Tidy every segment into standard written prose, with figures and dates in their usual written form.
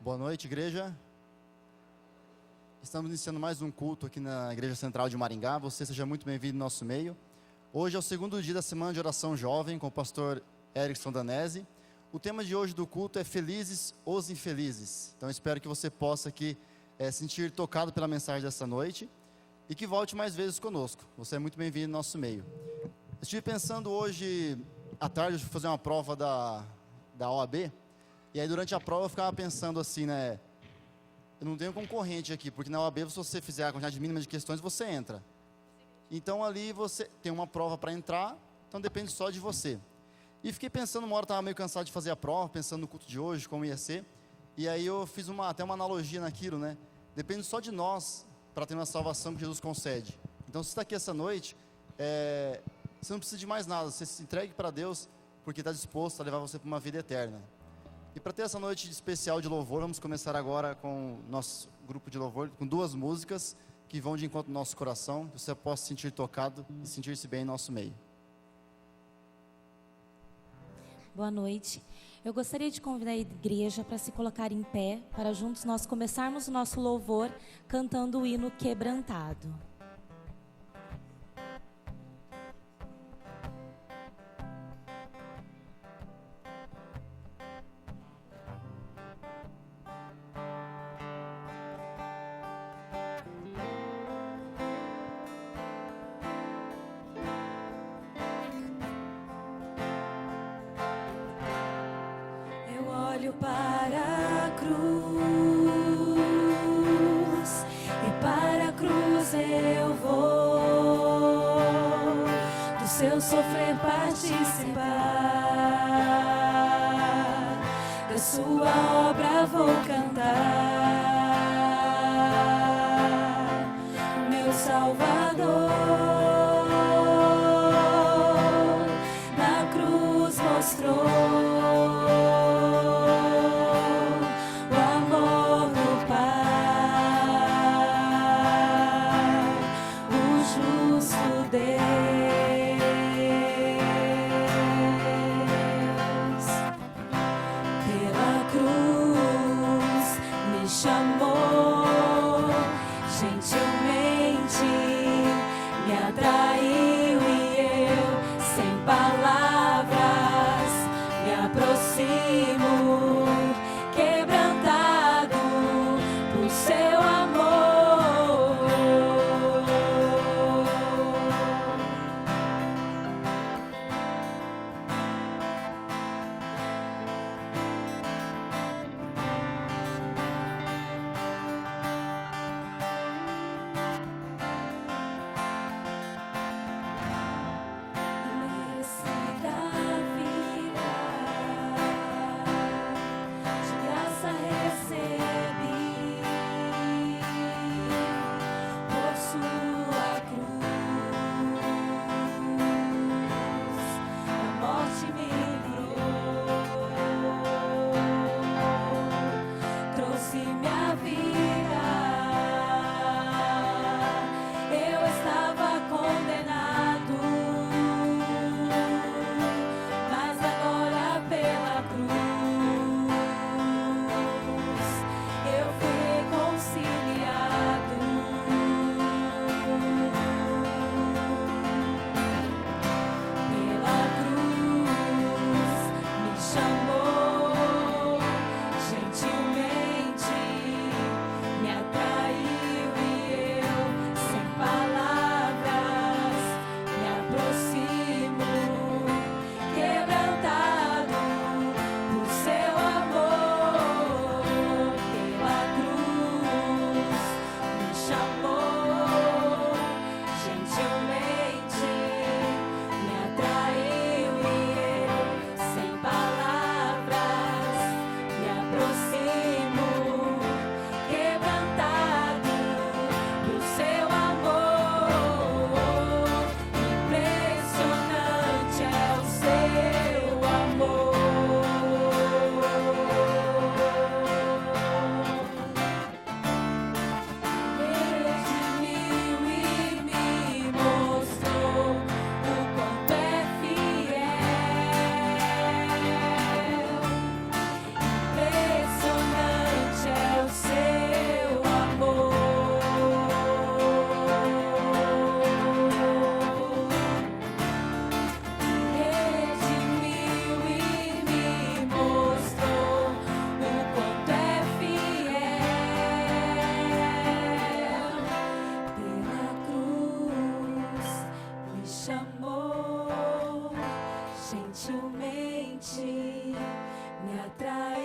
Boa noite, igreja. Estamos iniciando mais um culto aqui na Igreja Central de Maringá. Você seja muito bem-vindo no nosso meio. Hoje é o segundo dia da semana de oração jovem com o pastor Erickson Danese. O tema de hoje do culto é Felizes os Infelizes. Então espero que você possa aqui sentir tocado pela mensagem dessa noite e que volte mais vezes conosco. Você é muito bem-vindo no nosso meio. Eu estive pensando hoje à tarde, eu fui fazer uma prova da OAB. E aí durante a prova eu ficava pensando assim, né? Eu não tenho concorrente aqui, porque na OAB se você fizer a quantidade mínima de questões, você entra. Então ali você tem uma prova para entrar, então depende só de você. E fiquei pensando, uma hora eu estava meio cansado de fazer a prova, pensando no culto de hoje, como ia ser. E aí eu fiz até uma analogia naquilo, né? Depende só de nós para ter uma salvação que Jesus concede. Então se você está aqui essa noite, você não precisa de mais nada, você se entregue para Deus, porque está disposto a levar você para uma vida eterna. E para ter essa noite especial de louvor, vamos começar agora com o nosso grupo de louvor, com duas músicas que vão de encontro ao nosso coração, que você possa se sentir tocado e sentir-se bem em nosso meio. Boa noite. Eu gostaria de convidar a igreja para se colocar em pé, para juntos nós começarmos o nosso louvor cantando o hino Quebrantado. Para a cruz, e para a cruz eu vou do seu sofrer participar, da sua obra vou cantar, meu Salvador na cruz mostrou chamou gentilmente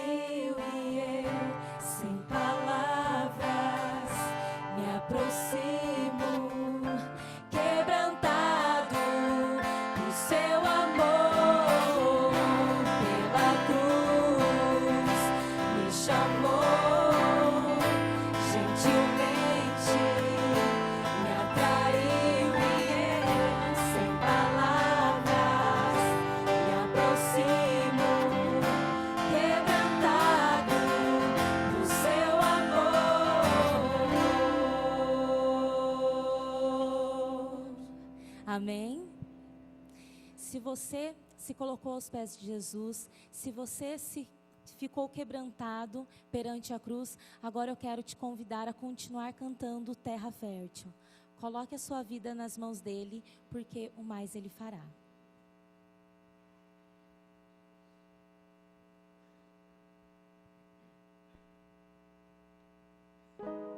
atraiu e eu, sem palavras, me aproximo, quebrantado do seu amor. Pela cruz me chamou, gentilmente me atraiu e eu, sem palavras, me aproximo, quebrantado do seu amor. Amém? Se você se colocou aos pés de Jesus, se você se ficou quebrantado perante a cruz, agora eu quero te convidar a continuar cantando Terra Fértil. Coloque a sua vida nas mãos dele, porque o mais ele fará. Terra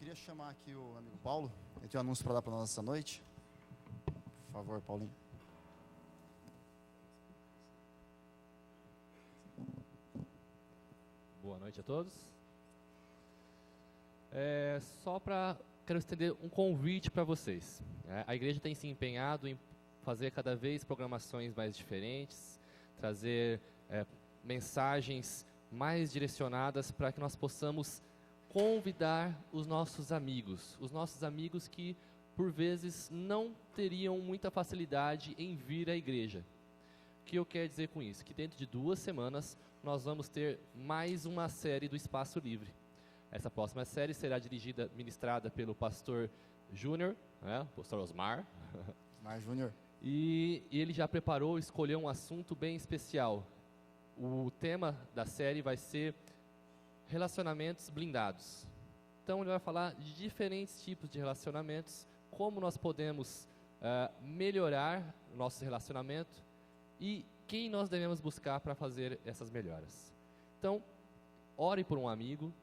queria chamar aqui o amigo Paulo. Ele tem um anúncio para dar para nós essa noite. Por favor, Paulinho. Boa noite a todos. Quero estender um convite para vocês. A igreja tem se empenhado em fazer cada vez programações mais diferentes, trazer mensagens mais direcionadas para que nós possamos convidar os nossos amigos que por vezes não teriam muita facilidade em vir à igreja. O que eu quero dizer com isso? Que dentro de 2 semanas nós vamos ter mais uma série do Espaço Livre. Essa próxima série será ministrada pelo pastor Júnior, o pastor Osmar. Osmar Júnior. E ele já escolheu um assunto bem especial. O tema da série vai ser relacionamentos blindados. Então ele vai falar de diferentes tipos de relacionamentos, como nós podemos melhorar o nosso relacionamento e quem nós devemos buscar para fazer essas melhoras. Então, ore por um amigo,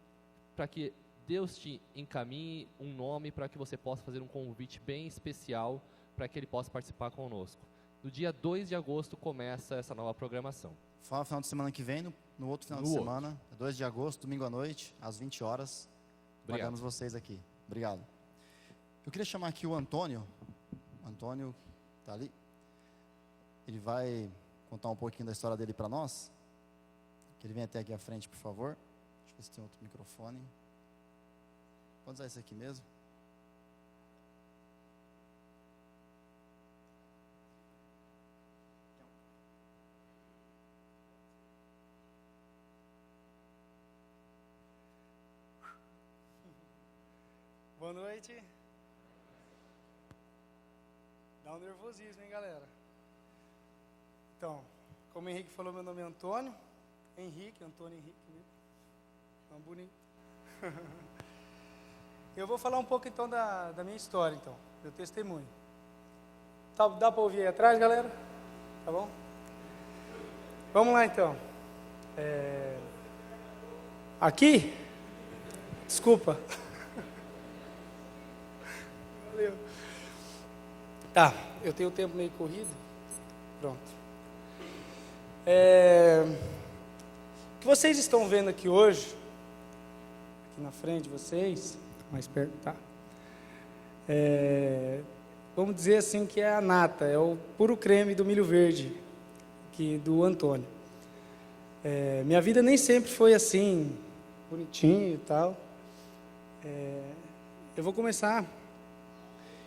para que Deus te encaminhe um nome para que você possa fazer um convite bem especial para que ele possa participar conosco. No dia 2 de agosto começa essa nova programação. Fala final de semana que vem, no outro final de semana, 2 de agosto, domingo à noite, às 20 horas. Aguardamos vocês aqui. Obrigado. Eu queria chamar aqui o Antônio. O Antônio está ali. Ele vai contar um pouquinho da história dele para nós. Que ele vem até aqui à frente, por favor. Deixa eu ver se tem outro microfone. Pode usar esse aqui mesmo. Boa noite. Dá um nervosismo, hein, galera? Então, como o Henrique falou, meu nome é Antônio. Antônio Henrique. Tão bonito. Eu vou falar um pouco, então, da minha história, então. Meu testemunho. Dá para ouvir aí atrás, galera? Tá bom? Vamos lá, então. Aqui? Desculpa. Valeu. Tá, eu tenho o tempo meio corrido. Pronto. O que vocês estão vendo aqui hoje, aqui na frente de vocês, mais perto, tá? Vamos dizer assim que é a nata, é o puro creme do milho verde, aqui do Antônio. Minha vida nem sempre foi assim, bonitinho e tal. Eu vou começar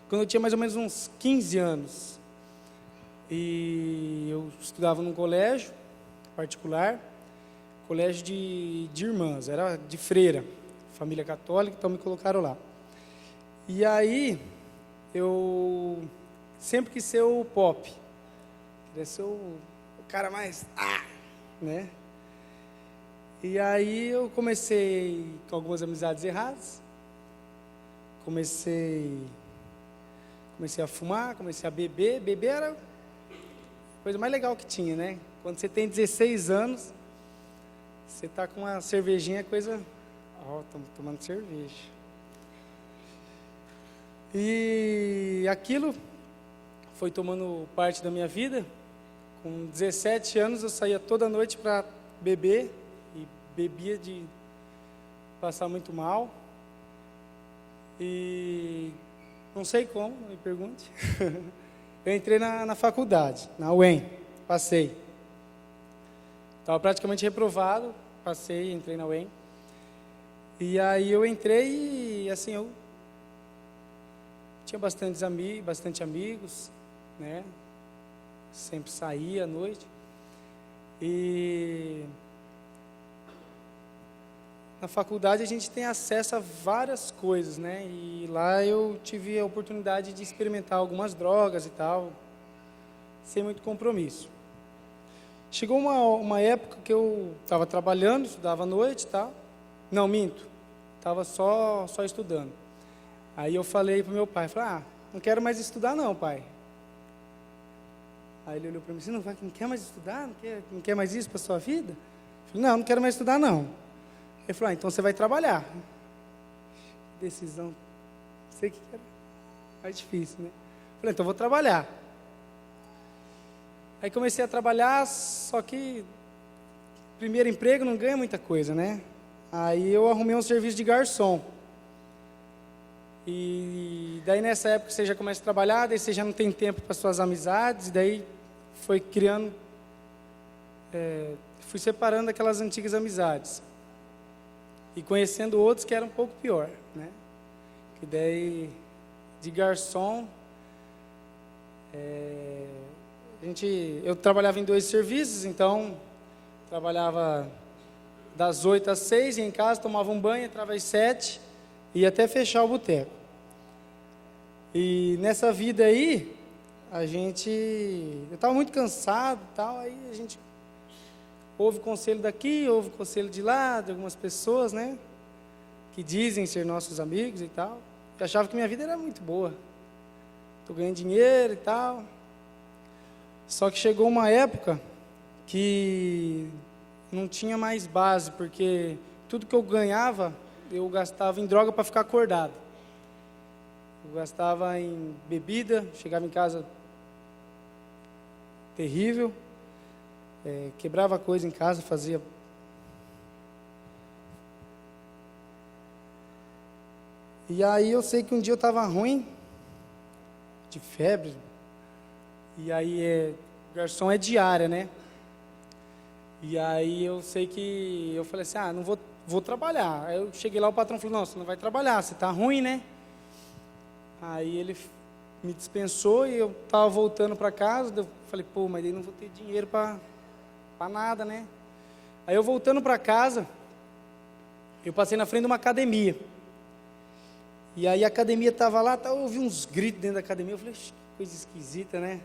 quando eu tinha mais ou menos uns 15 anos. E eu estudava num colégio particular, colégio de irmãs, era de freira, família católica, então me colocaram lá. E aí, eu sempre quis ser o pop, queria ser o cara mais, né? E aí eu comecei com algumas amizades erradas, comecei a fumar, comecei a beber era a coisa mais legal que tinha, né? Quando você tem 16 anos, você está com uma cervejinha, coisa... estamos tomando cerveja. E aquilo foi tomando parte da minha vida. Com 17 anos, eu saía toda noite para beber, e bebia de passar muito mal. E não sei como, não me pergunte. Eu entrei na faculdade, na UEM, passei. Estava praticamente reprovado, passei, entrei na UEM. E aí eu entrei e, assim, eu tinha bastante amigos, né? Sempre saía à noite. E na faculdade a gente tem acesso a várias coisas, né? E lá eu tive a oportunidade de experimentar algumas drogas e tal, sem muito compromisso. Chegou uma época que eu estava trabalhando, estudava à noite e tal. Não, minto, estava só estudando. Aí eu falei para o meu pai, falei, não quero mais estudar não, pai. Aí ele olhou para mim, você não quer mais estudar? Não quer mais isso para a sua vida? Eu falei, não quero mais estudar não. Ele falou, então você vai trabalhar. decisão. Sei que era mais difícil, né? Falei, então vou trabalhar. Aí comecei a trabalhar, só que primeiro emprego não ganha muita coisa, né? Aí eu arrumei um serviço de garçom. E daí nessa época você já começa a trabalhar, daí você já não tem tempo para suas amizades, e daí foi criando, fui separando aquelas antigas amizades. E conhecendo outros que eram um pouco pior, né? Que daí, de garçom, eu trabalhava em 2 serviços, então trabalhava das 8 às 6, ia em casa, tomava um banho, entrava às 7, ia até fechar o boteco. E nessa vida aí, eu estava muito cansado e tal, aí a gente ouve conselho daqui, ouve conselho de lá, de algumas pessoas, né, que dizem ser nossos amigos e tal. Eu achava que minha vida era muito boa, estou ganhando dinheiro e tal. Só que chegou uma época que não tinha mais base, porque tudo que eu ganhava, eu gastava em droga para ficar acordado. Eu gastava em bebida, chegava em casa terrível, quebrava coisa em casa, fazia... E aí eu sei que um dia eu estava ruim, de febre, e aí garçom é diária, né? E aí eu sei que eu falei assim, não vou trabalhar. Aí eu cheguei lá, o patrão falou, não, você não vai trabalhar, você está ruim, né? Aí ele me dispensou e eu estava voltando para casa, eu falei, pô, mas aí não vou ter dinheiro para nada, né? Aí eu voltando para casa, eu passei na frente de uma academia. E aí a academia estava lá, eu ouvi uns gritos dentro da academia, eu falei, que coisa esquisita, né?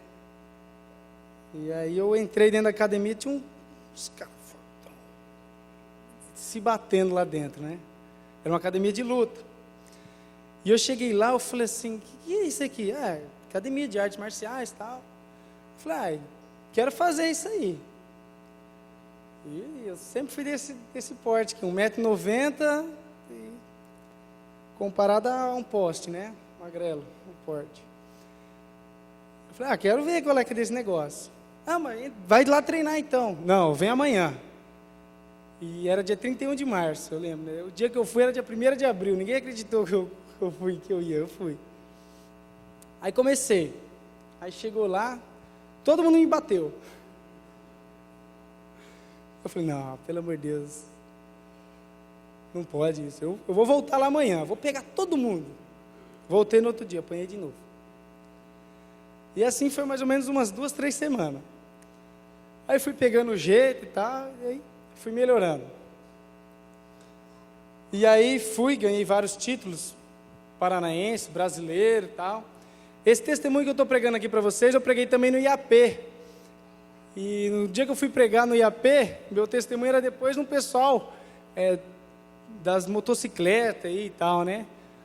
E aí eu entrei dentro da academia, tinha uns caras se batendo lá dentro, né? Era uma academia de luta. E eu cheguei lá, eu falei assim, o que é isso aqui? Academia de artes marciais e tal. Eu falei, quero fazer isso aí. E eu sempre fui desse porte, que 1,90 m, comparado a um poste, né? Magrelo, um porte. Eu falei, quero ver qual é que é desse negócio. Mas vai lá treinar então. Não, vem amanhã. E era dia 31 de março, eu lembro, né? O dia que eu fui era dia 1º de abril, ninguém acreditou que eu fui. Aí comecei. Aí chegou lá, todo mundo me bateu. Eu falei, não, pelo amor de Deus, não pode isso. Eu vou voltar lá amanhã, vou pegar todo mundo. Voltei no outro dia, apanhei de novo. E assim foi mais ou menos umas 2, 3 semanas. Aí fui pegando o jeito e tal, e aí fui melhorando. E aí ganhei vários títulos, paranaense, brasileiro e tal. Esse testemunho que eu estou pregando aqui para vocês, eu preguei também no IAP. E no dia que eu fui pregar no IAP, meu testemunho era depois de um pessoal das motocicletas e tal, né?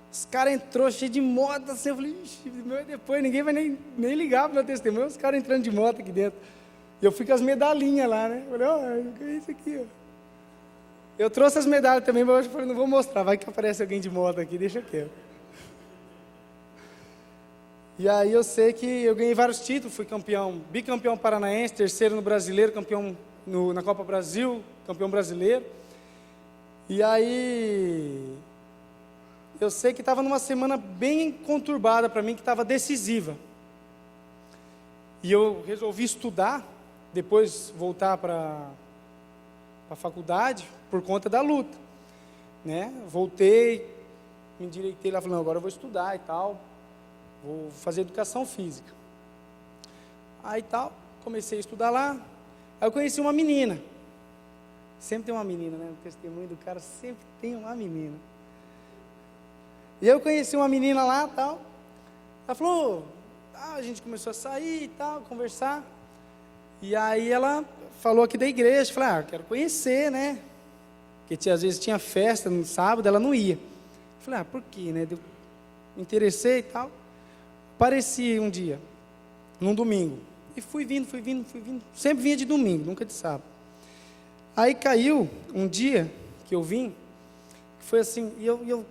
Os caras entrou cheio de moto, assim, eu falei, depois ninguém vai nem ligar para o meu testemunho, os caras entrando de moto aqui dentro. E eu fui com as medalhinhas lá, né? Eu falei, o que é isso aqui, ó? Eu trouxe as medalhas também, mas eu falei, não vou mostrar, vai que aparece alguém de moto aqui, deixa quieto. E aí eu sei que eu ganhei vários títulos, fui bicampeão paranaense, 3º no brasileiro, campeão na Copa Brasil, campeão brasileiro. E aí eu sei que estava numa semana bem conturbada para mim, que estava decisiva. E eu resolvi estudar, depois voltar para a faculdade, por conta da luta, né? Voltei, me endireitei lá, falei, não, agora eu vou estudar e tal, vou fazer educação física. Aí tal, comecei a estudar lá, aí eu conheci uma menina, sempre tem uma menina, né? O testemunho do cara sempre tem uma menina. E eu conheci uma menina lá e tal, ela falou, a gente começou a sair e tal, conversar, e aí ela falou aqui da igreja, falei, quero conhecer, né? Porque às vezes tinha festa no sábado, ela não ia. Falei, por quê, né? Me interessei e tal. Apareci um dia, num domingo, e fui vindo, sempre vinha de domingo, nunca de sábado. Aí caiu um dia que eu vim, que foi assim, e eu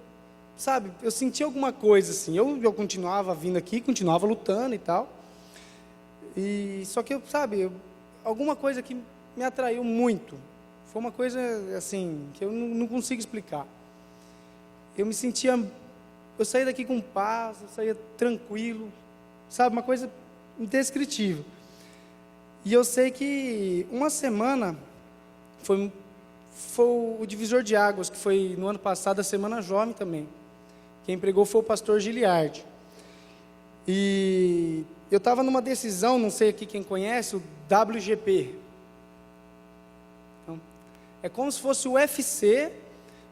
sabe, eu senti alguma coisa assim. Eu continuava vindo aqui, continuava lutando e tal. E só que alguma coisa que me atraiu muito. Foi uma coisa assim que eu não consigo explicar. Eu saía daqui com paz, eu saía tranquilo, sabe, uma coisa indescritível. E eu sei que uma semana foi o divisor de águas, que foi no ano passado, a Semana Jovem também. Quem pregou foi o pastor Giliardi. E eu estava numa decisão, não sei aqui quem conhece, o WGP. Então, é como se fosse o UFC,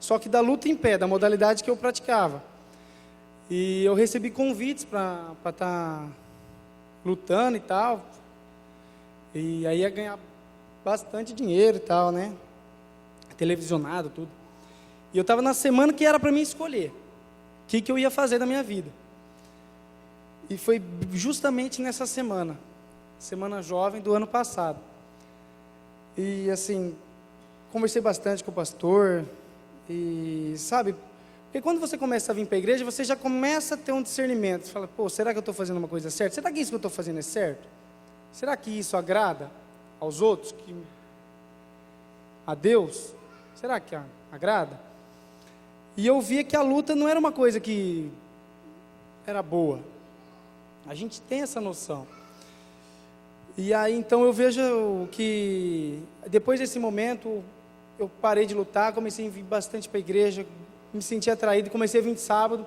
só que da luta em pé, da modalidade que eu praticava. E eu recebi convites para estar lutando e tal. E aí ia ganhar bastante dinheiro e tal, né? Televisionado, tudo. E eu estava na semana que era para mim escolher o que eu ia fazer da minha vida. E foi justamente nessa semana, Semana Jovem do ano passado. E assim, conversei bastante com o pastor. E sabe, porque quando você começa a vir para a igreja, você já começa a ter um discernimento. Você fala, pô, será que eu estou fazendo uma coisa certa? Será que isso que eu estou fazendo é certo? Será que isso agrada aos outros? A Deus? Será que agrada? E eu via que a luta não era uma coisa que era boa. A gente tem essa noção. E aí, então, eu vejo que, depois desse momento, eu parei de lutar, comecei a vir bastante para a igreja, me senti atraído, comecei a vir de sábado.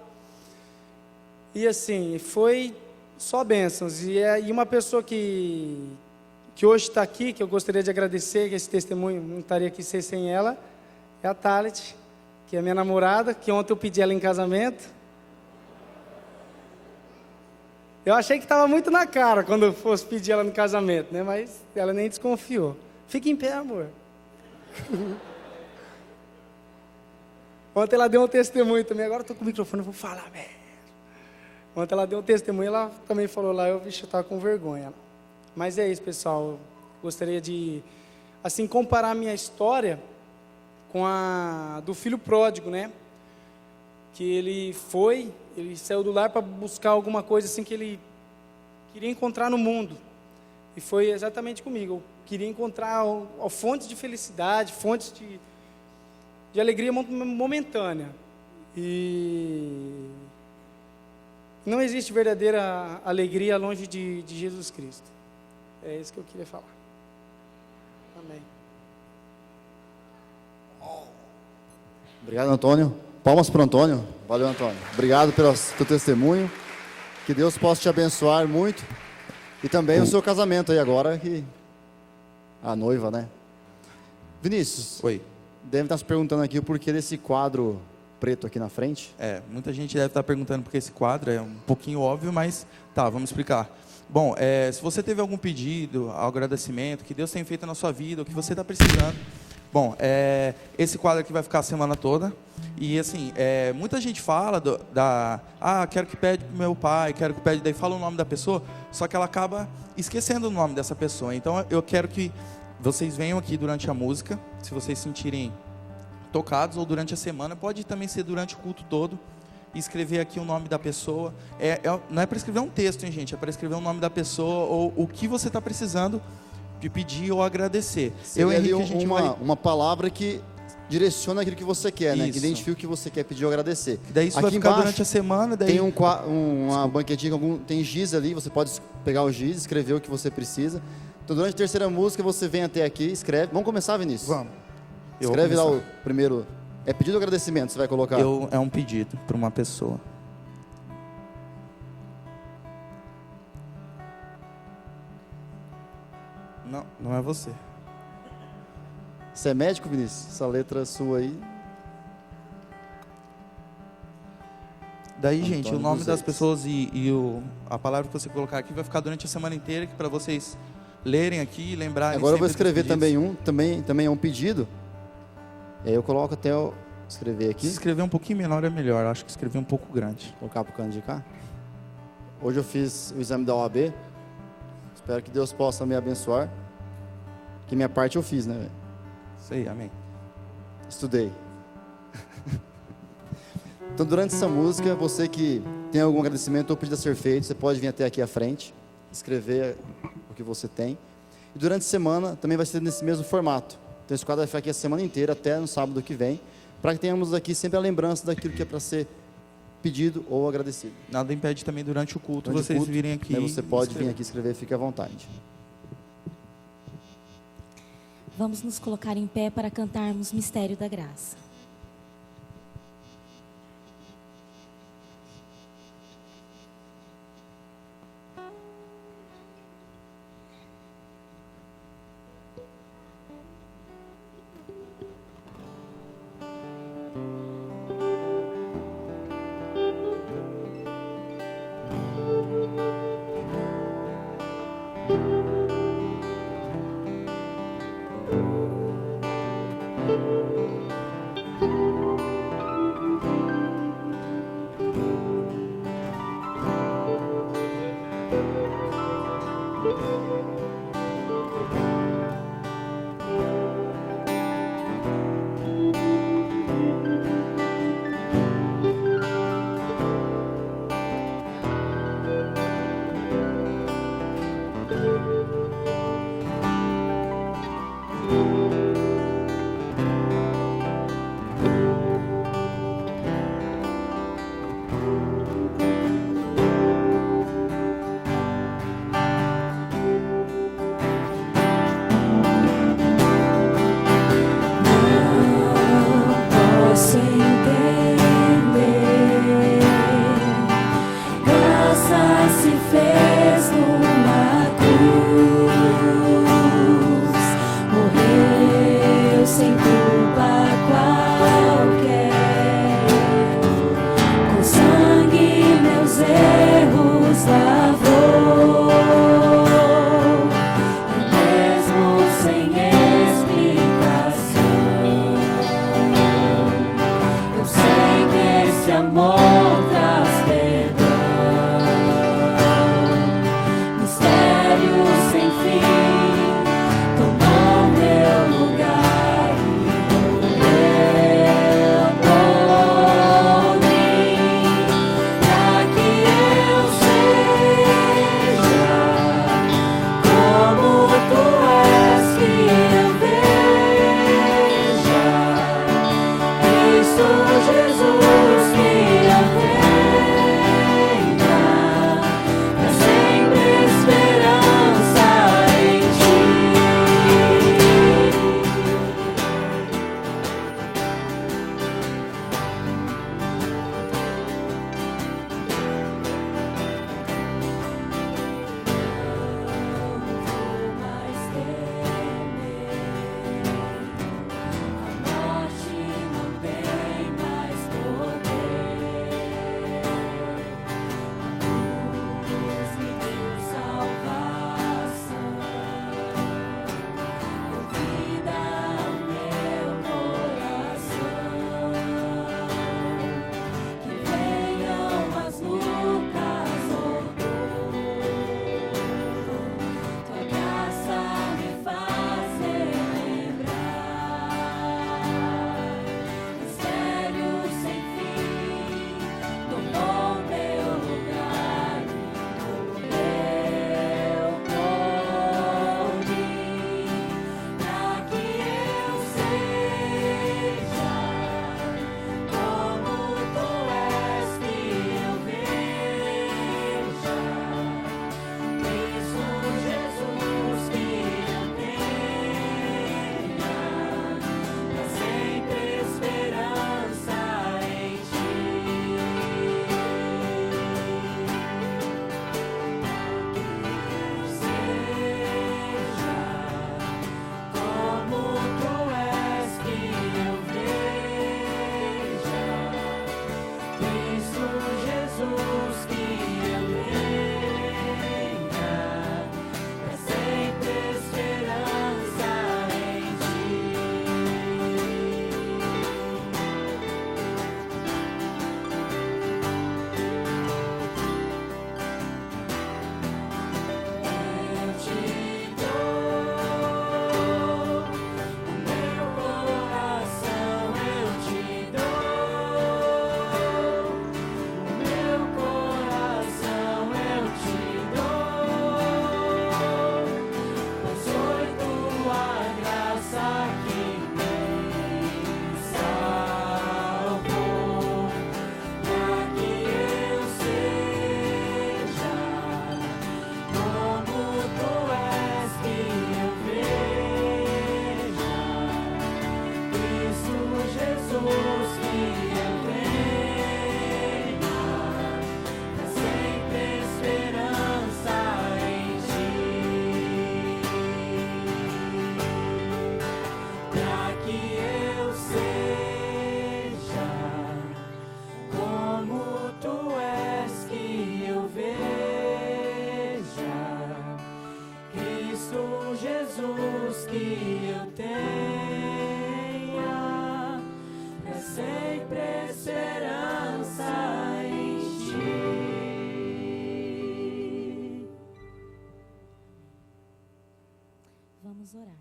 E assim, foi só bênçãos. E uma pessoa que hoje está aqui, que eu gostaria de agradecer, que esse testemunho não estaria aqui sem ela, é a Thalit, que é minha namorada, que ontem eu pedi ela em casamento. Eu achei que estava muito na cara quando eu fosse pedir ela no casamento, né? Mas ela nem desconfiou. Fica em pé, amor. Ontem ela deu um testemunho também, agora estou com o microfone, eu vou falar, velho. Ontem ela deu um testemunho, ela também falou lá, eu estava com vergonha. Mas é isso, pessoal. Eu gostaria de, assim, comparar a minha história com a do filho pródigo, né? Que ele saiu do lar para buscar alguma coisa assim que ele queria encontrar no mundo. E foi exatamente comigo. Eu queria encontrar fontes de felicidade, fontes de alegria momentânea. E não existe verdadeira alegria longe de Jesus Cristo. É isso que eu queria falar. Amém. Obrigado, Antônio. Palmas para o Antônio. Valeu, Antônio. Obrigado pelo teu testemunho. Que Deus possa te abençoar muito. E também o seu casamento aí agora, que a noiva, né? Vinícius. Oi. Deve estar se perguntando aqui o porquê desse quadro preto aqui na frente. Muita gente deve estar perguntando porque esse quadro é um pouquinho óbvio, mas tá, vamos explicar. Bom, se você teve algum pedido, agradecimento, que Deus tem feito na sua vida, o que você está precisando. Bom, esse quadro aqui vai ficar a semana toda. E assim, muita gente fala quero que pede para o meu pai, quero que pede, daí fala o nome da pessoa, só que ela acaba esquecendo o nome dessa pessoa. Então eu quero que vocês venham aqui durante a música, se vocês sentirem tocados, ou durante a semana, pode também ser durante o culto todo, e escrever aqui o nome da pessoa. Não é para escrever um texto, hein, gente? É para escrever o nome da pessoa, ou o que você está precisando de pedir ou agradecer. Eu Henrique, uma palavra que direciona aquilo que você quer, né? Que identifica o que você quer pedir ou agradecer. Daí isso aqui vai ficar embaixo, durante a semana. Daí... Tem uma banquetinha, tem giz ali, você pode pegar o giz, escrever o que você precisa. Então, durante a terceira música, você vem até aqui, escreve. Vamos começar, Vinícius? Vamos. Escreve lá o primeiro. É pedido ou agradecimento, você vai colocar? É um pedido para uma pessoa. Não é você. Você é médico, Vinícius? Essa letra sua aí. Daí, gente, Antônio o nome dos das Reis. pessoas e a palavra que você colocar aqui vai ficar durante a semana inteira, que para vocês lerem aqui e lembrarem. Agora eu vou sempre dos escrever pedidos. também é um pedido. E aí eu coloco até eu escrever aqui. Se escrever um pouquinho menor é melhor, acho que escrever um pouco grande. Colocar para o canto de cá. Hoje eu fiz o exame da OAB. Espero que Deus possa me abençoar. Que minha parte eu fiz, né, velho? Isso aí, amém. Estudei. Então, durante essa música, você que tem algum agradecimento ou pedido a ser feito, você pode vir até aqui à frente, escrever o que você tem. E durante a semana também vai ser nesse mesmo formato. Então, esse quadro vai ficar aqui a semana inteira, até no sábado que vem, para que tenhamos aqui sempre a lembrança daquilo que é para ser pedido ou agradecido. Nada impede também durante o culto Durante o vocês culto, virem aqui. né, você pode escrever. vir aqui escrever, fique à vontade. Vamos nos colocar em pé para cantarmos Mistério da Graça. Vamos orar.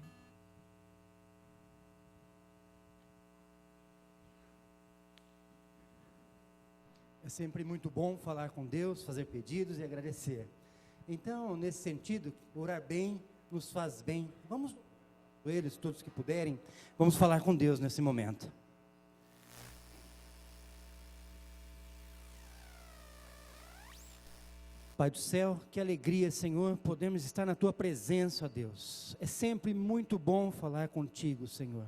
É sempre muito bom falar com Deus, fazer pedidos e agradecer. Então, nesse sentido, orar bem nos faz bem. Vamos, eles, todos que puderem, vamos falar com Deus nesse momento. Pai do céu, que alegria, Senhor, podemos estar na Tua presença, ó Deus. É sempre muito bom falar contigo, Senhor.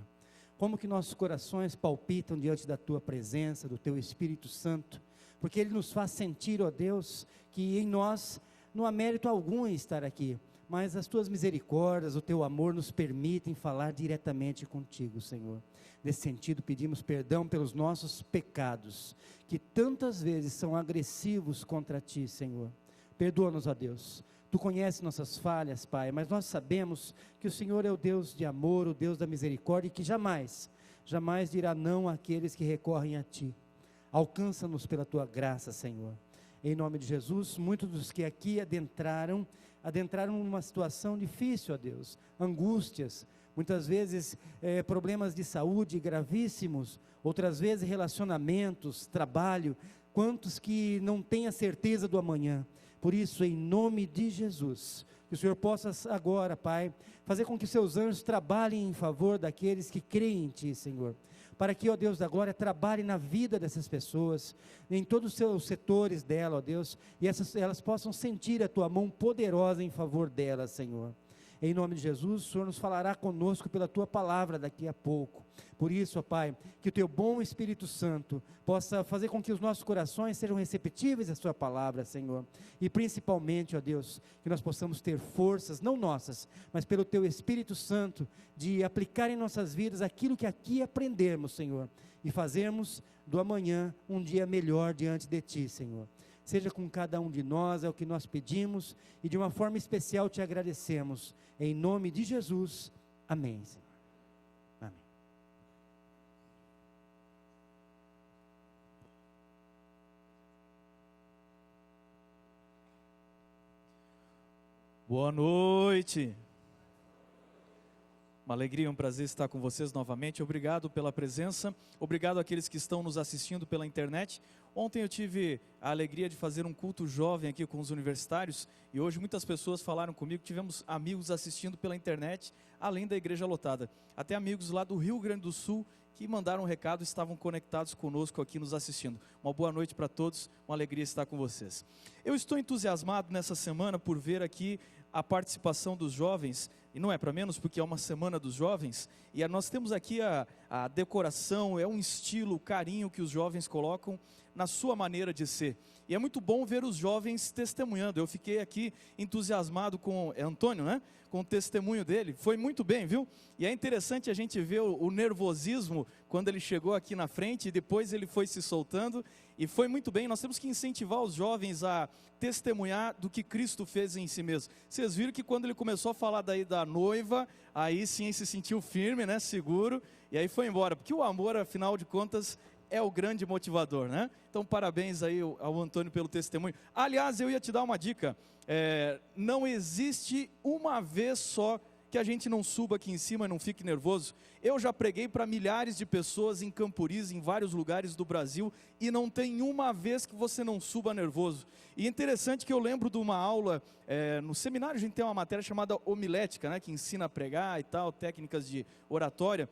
Como que nossos corações palpitam diante da Tua presença, do Teu Espírito Santo, porque Ele nos faz sentir, ó Deus, que em nós não há mérito algum em estar aqui, mas as Tuas misericórdias, o Teu amor nos permitem falar diretamente contigo, Senhor. Nesse sentido, pedimos perdão pelos nossos pecados, que tantas vezes são agressivos contra Ti, Senhor. Perdoa-nos, ó Deus. Tu conheces nossas falhas, Pai, mas nós sabemos que o Senhor é o Deus de amor, o Deus da misericórdia, e que jamais dirá não àqueles que recorrem a Ti. Alcança-nos pela Tua graça, Senhor. Em nome de Jesus, muitos dos que aqui adentraram numa situação difícil, ó Deus, angústias, muitas vezes problemas de saúde gravíssimos, outras vezes relacionamentos, trabalho, quantos que não têm a certeza do amanhã. Por isso, em nome de Jesus, que o Senhor possa agora, Pai, fazer com que os Seus anjos trabalhem em favor daqueles que creem em Ti, Senhor. Para que, ó Deus da glória, trabalhe na vida dessas pessoas, em todos os seus setores dela, ó Deus, e elas possam sentir a Tua mão poderosa em favor delas, Senhor. Em nome de Jesus, o Senhor nos falará conosco pela Tua palavra daqui a pouco. Por isso, ó Pai, que o Teu bom Espírito Santo possa fazer com que os nossos corações sejam receptíveis à Sua palavra, Senhor. E principalmente, ó Deus, que nós possamos ter forças, não nossas, mas pelo Teu Espírito Santo, de aplicar em nossas vidas aquilo que aqui aprendermos, Senhor. E fazermos do amanhã um dia melhor diante de Ti, Senhor. Seja com cada um de nós, é o que nós pedimos, e de uma forma especial Te agradecemos. Em nome de Jesus, amém, Senhor. Amém. Boa noite. Uma alegria, um prazer estar com vocês novamente. Obrigado pela presença, obrigado àqueles que estão nos assistindo pela internet. Ontem eu tive a alegria de fazer um culto jovem aqui com os universitários, e hoje muitas pessoas falaram comigo, tivemos amigos assistindo pela internet, além da igreja lotada. Até amigos lá do Rio Grande do Sul que mandaram um recado, estavam conectados conosco aqui nos assistindo. Uma boa noite para todos, uma alegria estar com vocês. Eu estou entusiasmado nessa semana por ver aqui a participação dos jovens, e não é para menos porque é uma semana dos jovens, e nós temos aqui a decoração, é um estilo, o carinho que os jovens colocam na sua maneira de ser, e é muito bom ver os jovens testemunhando. Eu fiquei aqui entusiasmado com Antônio, né? Com o testemunho dele, foi muito bem, viu? E é interessante a gente ver o nervosismo quando ele chegou aqui na frente, e depois ele foi se soltando, e foi muito bem. Nós temos que incentivar os jovens a testemunhar do que Cristo fez em si mesmo. Vocês viram que quando ele começou a falar daí da noiva, aí sim se sentiu firme, né? Seguro, e aí foi embora, porque o amor, afinal de contas, é o grande motivador, né? Então, parabéns aí ao Antônio pelo testemunho. Aliás, eu ia te dar uma dica, não existe uma vez só que a gente não suba aqui em cima e não fique nervoso. Eu já preguei para milhares de pessoas em Camporis, em vários lugares do Brasil, e não tem uma vez que você não suba nervoso. E interessante que eu lembro de uma aula, no seminário a gente tem uma matéria chamada homilética, né, que ensina a pregar e tal, técnicas de oratória.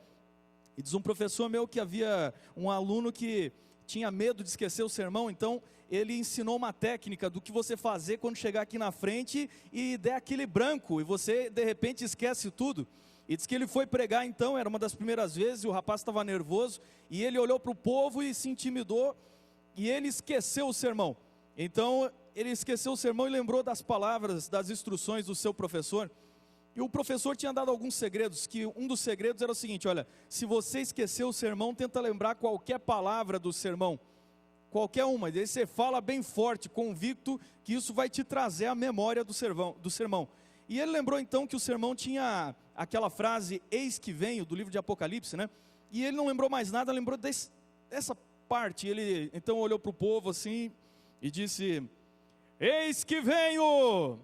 E diz um professor meu que havia um aluno que tinha medo de esquecer o sermão, então ele ensinou uma técnica do que você fazer quando chegar aqui na frente e der aquele branco, e você de repente esquece tudo. E diz que ele foi pregar então, era uma das primeiras vezes, o rapaz estava nervoso, e ele olhou para o povo e se intimidou, e ele esqueceu o sermão. Então ele esqueceu o sermão e lembrou das palavras, das instruções do seu professor. E o professor tinha dado alguns segredos, que um dos segredos era o seguinte: olha, se você esqueceu o sermão, tenta lembrar qualquer palavra do sermão, qualquer uma, e daí você fala bem forte, convicto, que isso vai te trazer a memória do sermão. E ele lembrou então que o sermão tinha aquela frase, eis que venho, do livro de Apocalipse, né? E ele não lembrou mais nada, lembrou dessa parte. Ele então olhou para o povo assim e disse, eis que venho!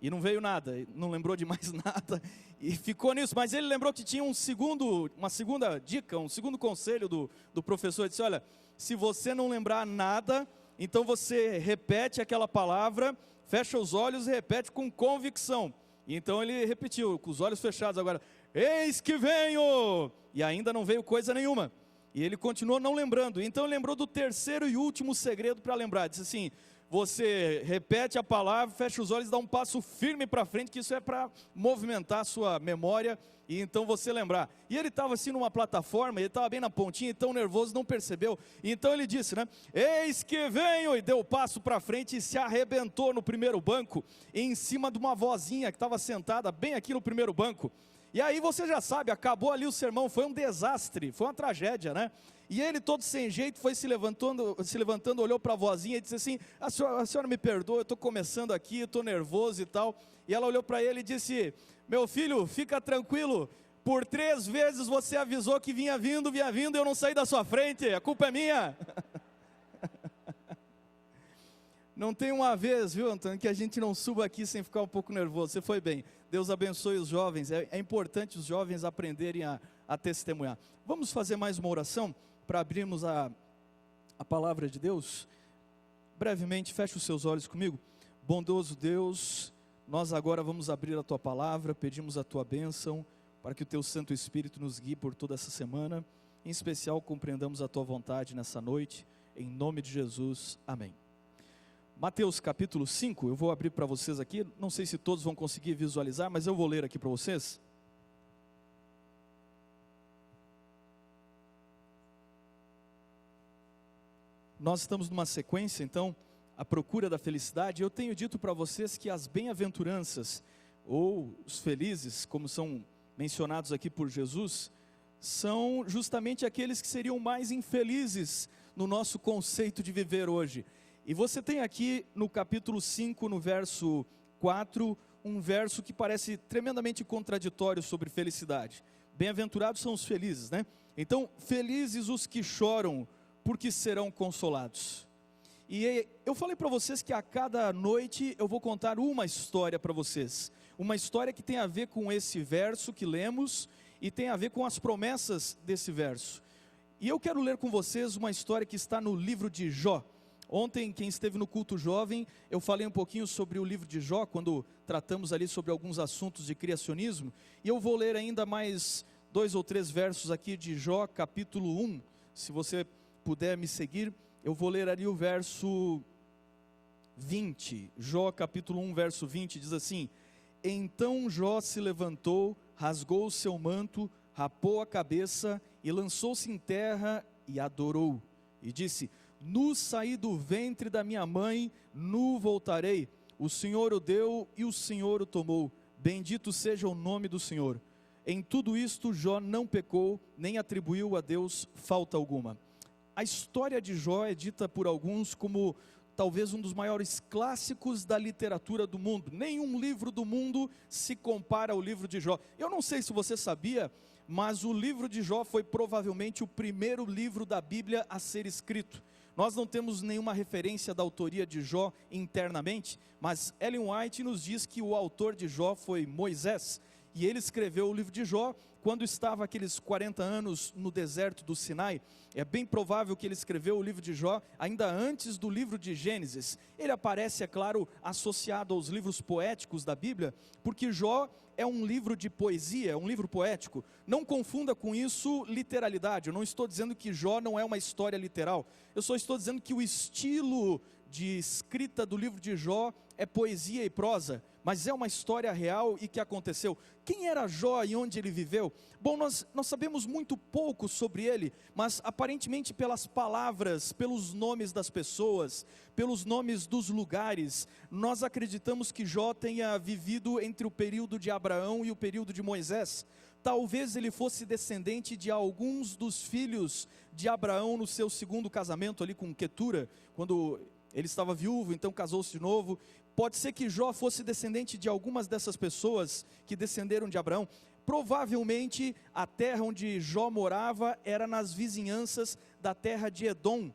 E não veio nada, não lembrou de mais nada. E ficou nisso, mas ele lembrou que tinha uma segunda dica, um segundo conselho do professor. Ele disse: olha, se você não lembrar nada, então você repete aquela palavra, fecha os olhos e repete com convicção. E então ele repetiu, com os olhos fechados agora: eis que venho! E ainda não veio coisa nenhuma. E ele continuou não lembrando. Então ele lembrou do terceiro e último segredo para lembrar. Disse assim: você repete a palavra, fecha os olhos, dá um passo firme para frente, que isso é para movimentar a sua memória e então você lembrar. E ele estava assim numa plataforma, ele estava bem na pontinha, tão nervoso, não percebeu. E então ele disse, né: eis que venho! E deu o passo para frente e se arrebentou no primeiro banco, em cima de uma vozinha que estava sentada bem aqui no primeiro banco. E aí você já sabe, acabou ali o sermão, foi um desastre, foi uma tragédia, né? E ele todo sem jeito foi se levantando, olhou para a vozinha e disse assim: a senhora me perdoa, eu estou começando aqui, estou nervoso e tal. E ela olhou para ele e disse: meu filho, fica tranquilo, por 3 vezes você avisou que vinha vindo, e eu não saí da sua frente, a culpa é minha. Não tem uma vez, viu, Antônio, que a gente não suba aqui sem ficar um pouco nervoso. Você foi bem. Deus abençoe os jovens. É importante os jovens aprenderem a testemunhar. Vamos fazer mais uma oração para abrirmos a palavra de Deus? Brevemente, feche os seus olhos comigo. Bondoso Deus, nós agora vamos abrir a Tua palavra, pedimos a Tua bênção, para que o Teu Santo Espírito nos guie por toda essa semana. Em especial, compreendamos a Tua vontade nessa noite. Em nome de Jesus, amém. Mateus capítulo 5, eu vou abrir para vocês aqui, não sei se todos vão conseguir visualizar, mas eu vou ler aqui para vocês. Nós estamos numa sequência, então, a procura da felicidade. Eu tenho dito para vocês que as bem-aventuranças, ou os felizes, como são mencionados aqui por Jesus, são justamente aqueles que seriam mais infelizes no nosso conceito de viver hoje. E você tem aqui no capítulo 5, no verso 4, um verso que parece tremendamente contraditório sobre felicidade. Bem-aventurados são os felizes, né? Então, felizes os que choram, porque serão consolados. E eu falei para vocês que a cada noite eu vou contar uma história para vocês. Uma história que tem a ver com esse verso que lemos e tem a ver com as promessas desse verso. E eu quero ler com vocês uma história que está no livro de Jó. Ontem, quem esteve no culto jovem, eu falei um pouquinho sobre o livro de Jó, quando tratamos ali sobre alguns assuntos de criacionismo, e eu vou ler ainda mais 2 ou 3 versos aqui de Jó, capítulo 1, se você puder me seguir, eu vou ler ali o verso 20, Jó capítulo 1, verso 20, diz assim: então Jó se levantou, rasgou o seu manto, rapou a cabeça, e lançou-se em terra, e adorou, e disse: nu saí do ventre da minha mãe, nu voltarei. O Senhor o deu e o Senhor o tomou. Bendito seja o nome do Senhor. Em tudo isto Jó não pecou, nem atribuiu a Deus falta alguma. A história de Jó é dita por alguns como talvez um dos maiores clássicos da literatura do mundo. Nenhum livro do mundo se compara ao livro de Jó. Eu não sei se você sabia, mas o livro de Jó foi provavelmente o primeiro livro da Bíblia a ser escrito. Nós não temos nenhuma referência da autoria de Jó internamente, mas Ellen White nos diz que o autor de Jó foi Moisés, e ele escreveu o livro de Jó quando estava aqueles 40 anos no deserto do Sinai. É bem provável que ele escreveu o livro de Jó ainda antes do livro de Gênesis. Ele aparece, é claro, associado aos livros poéticos da Bíblia, porque Jó é um livro de poesia, é um livro poético. Não confunda com isso literalidade. Eu não estou dizendo que Jó não é uma história literal. Eu só estou dizendo que o estilo de escrita do livro de Jó é poesia e prosa, mas é uma história real e que aconteceu. Quem era Jó e onde ele viveu? Bom, nós sabemos muito pouco sobre ele, mas aparentemente pelas palavras, pelos nomes das pessoas, pelos nomes dos lugares, nós acreditamos que Jó tenha vivido entre o período de Abraão e o período de Moisés. Talvez ele fosse descendente de alguns dos filhos de Abraão no seu segundo casamento ali com Quetura, quando ele estava viúvo, então casou-se de novo. Pode ser que Jó fosse descendente de algumas dessas pessoas que descenderam de Abraão. Provavelmente a terra onde Jó morava era nas vizinhanças da terra de Edom.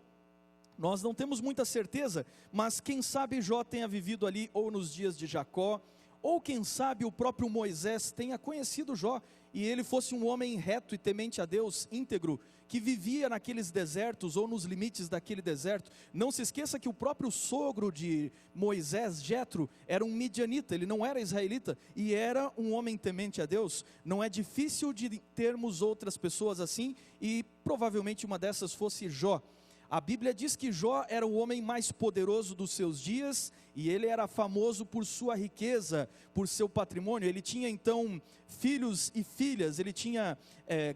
Nós não temos muita certeza, mas quem sabe Jó tenha vivido ali ou nos dias de Jacó, ou quem sabe o próprio Moisés tenha conhecido Jó, e ele fosse um homem reto e temente a Deus, íntegro, que vivia naqueles desertos ou nos limites daquele deserto. Não se esqueça que o próprio sogro de Moisés, Jetro, era um midianita, ele não era israelita, e era um homem temente a Deus. Não é difícil de termos outras pessoas assim, e provavelmente uma dessas fosse Jó. A Bíblia diz que Jó era o homem mais poderoso dos seus dias, e ele era famoso por sua riqueza, por seu patrimônio. Ele tinha então filhos e filhas, ele tinha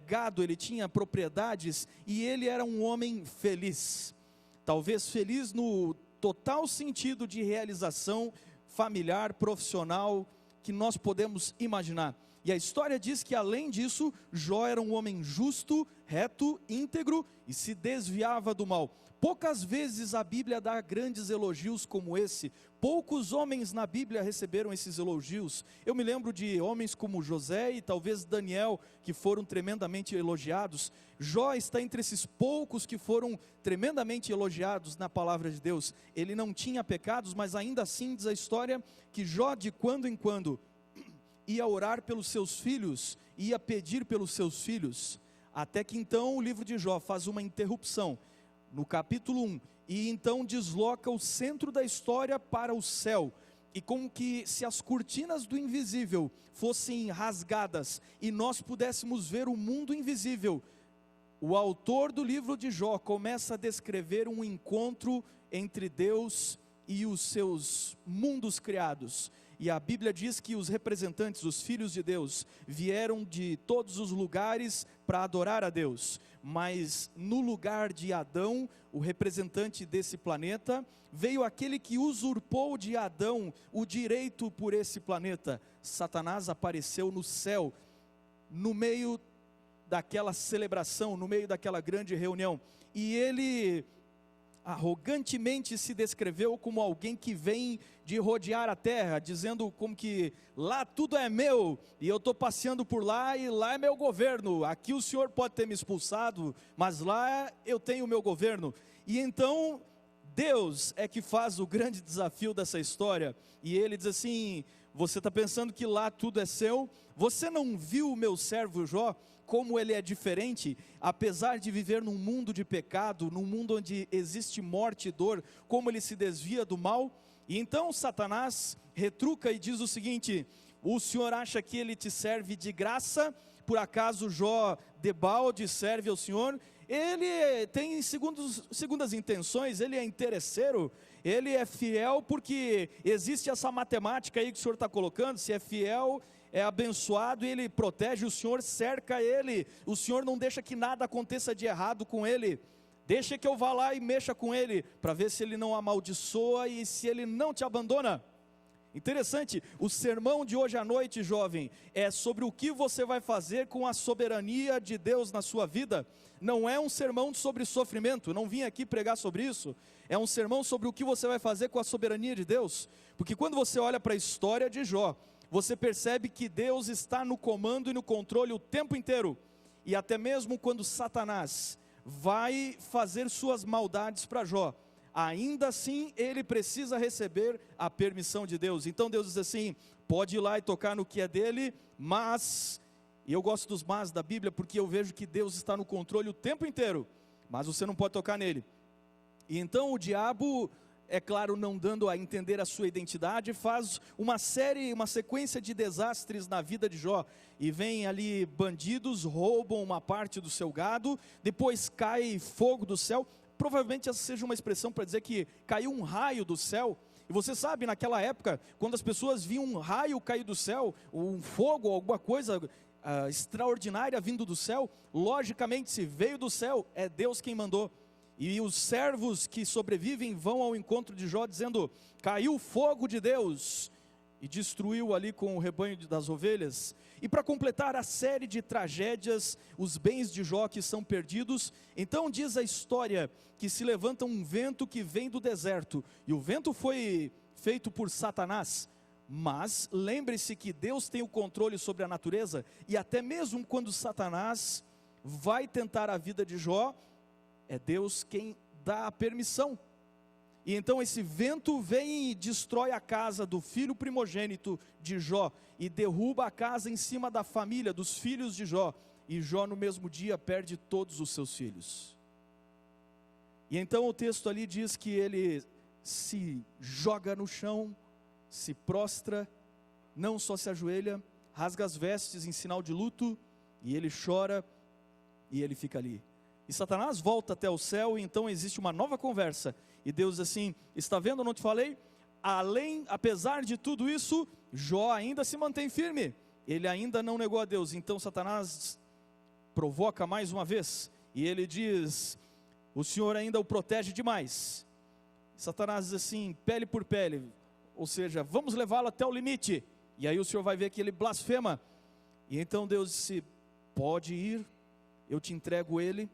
gado, ele tinha propriedades, e ele era um homem feliz. Talvez feliz no total sentido de realização familiar, profissional, que nós podemos imaginar. E a história diz que além disso, Jó era um homem justo, reto, íntegro e se desviava do mal. Poucas vezes a Bíblia dá grandes elogios como esse. Poucos homens na Bíblia receberam esses elogios. Eu me lembro de homens como José e talvez Daniel, que foram tremendamente elogiados. Jó está entre esses poucos que foram tremendamente elogiados na palavra de Deus. Ele não tinha pecados, mas ainda assim diz a história que Jó de quando em quando ia orar pelos seus filhos, ia pedir pelos seus filhos, até que então o livro de Jó faz uma interrupção, no capítulo 1, e então desloca o centro da história para o céu, e como que se as cortinas do invisível fossem rasgadas, e nós pudéssemos ver o mundo invisível, o autor do livro de Jó começa a descrever um encontro entre Deus e os seus mundos criados. E a Bíblia diz que os representantes, os filhos de Deus, vieram de todos os lugares para adorar a Deus. Mas no lugar de Adão, o representante desse planeta, veio aquele que usurpou de Adão o direito por esse planeta. Satanás apareceu no céu, no meio daquela celebração, no meio daquela grande reunião. E ele arrogantemente se descreveu como alguém que vem de rodear a terra, dizendo como que lá tudo é meu, e eu estou passeando por lá, e lá é meu governo, aqui o senhor pode ter me expulsado, mas lá eu tenho o meu governo. E então Deus é que faz o grande desafio dessa história, e ele diz assim: você está pensando que lá tudo é seu? Você não viu o meu servo Jó? Como ele é diferente, apesar de viver num mundo de pecado, num mundo onde existe morte e dor, como ele se desvia do mal. E então Satanás retruca e diz o seguinte: o senhor acha que ele te serve de graça? Por acaso Jó debalde serve ao senhor? Ele tem segundas intenções, ele é interesseiro, ele é fiel porque existe essa matemática aí que o senhor está colocando, se é fiel, é abençoado, e ele protege, o Senhor cerca ele, o Senhor não deixa que nada aconteça de errado com ele, deixa que eu vá lá e mexa com ele, para ver se ele não amaldiçoa e se ele não te abandona. Interessante, o sermão de hoje à noite, jovem, é sobre o que você vai fazer com a soberania de Deus na sua vida. Não é um sermão sobre sofrimento, não vim aqui pregar sobre isso, é um sermão sobre o que você vai fazer com a soberania de Deus, porque quando você olha para a história de Jó, você percebe que Deus está no comando e no controle o tempo inteiro, e até mesmo quando Satanás vai fazer suas maldades para Jó, ainda assim ele precisa receber a permissão de Deus. Então Deus diz assim: pode ir lá e tocar no que é dele, mas, e eu gosto dos mas da Bíblia, porque eu vejo que Deus está no controle o tempo inteiro, mas você não pode tocar nele. E então o diabo, é claro, não dando a entender a sua identidade, faz uma sequência de desastres na vida de Jó, e vem ali bandidos, roubam uma parte do seu gado, depois cai fogo do céu. Provavelmente essa seja uma expressão para dizer que caiu um raio do céu. E você sabe, naquela época, quando as pessoas viam um raio cair do céu, um fogo, alguma coisa extraordinária vindo do céu, logicamente, se veio do céu, é Deus quem mandou. E os servos que sobrevivem vão ao encontro de Jó dizendo: caiu o fogo de Deus, e destruiu ali com o rebanho das ovelhas. E para completar a série de tragédias, os bens de Jó que são perdidos, então diz a história que se levanta um vento que vem do deserto, e o vento foi feito por Satanás, mas lembre-se que Deus tem o controle sobre a natureza, e até mesmo quando Satanás vai tentar a vida de Jó, é Deus quem dá a permissão. E então esse vento vem e destrói a casa do filho primogênito de Jó, e derruba a casa em cima da família, dos filhos de Jó. E Jó no mesmo dia perde todos os seus filhos. E então o texto ali diz que ele se joga no chão, se prostra, não só se ajoelha, rasga as vestes em sinal de luto, e ele chora, e ele fica ali. E Satanás volta até o céu, e então existe uma nova conversa. E Deus diz assim: está vendo, eu não te falei? Apesar de tudo isso, Jó ainda se mantém firme. Ele ainda não negou a Deus. Então Satanás provoca mais uma vez. E ele diz: o Senhor ainda o protege demais. Satanás diz assim, pele por pele. Ou seja, vamos levá-lo até o limite. E aí o Senhor vai ver que ele blasfema. E então Deus disse: pode ir, eu te entrego ele,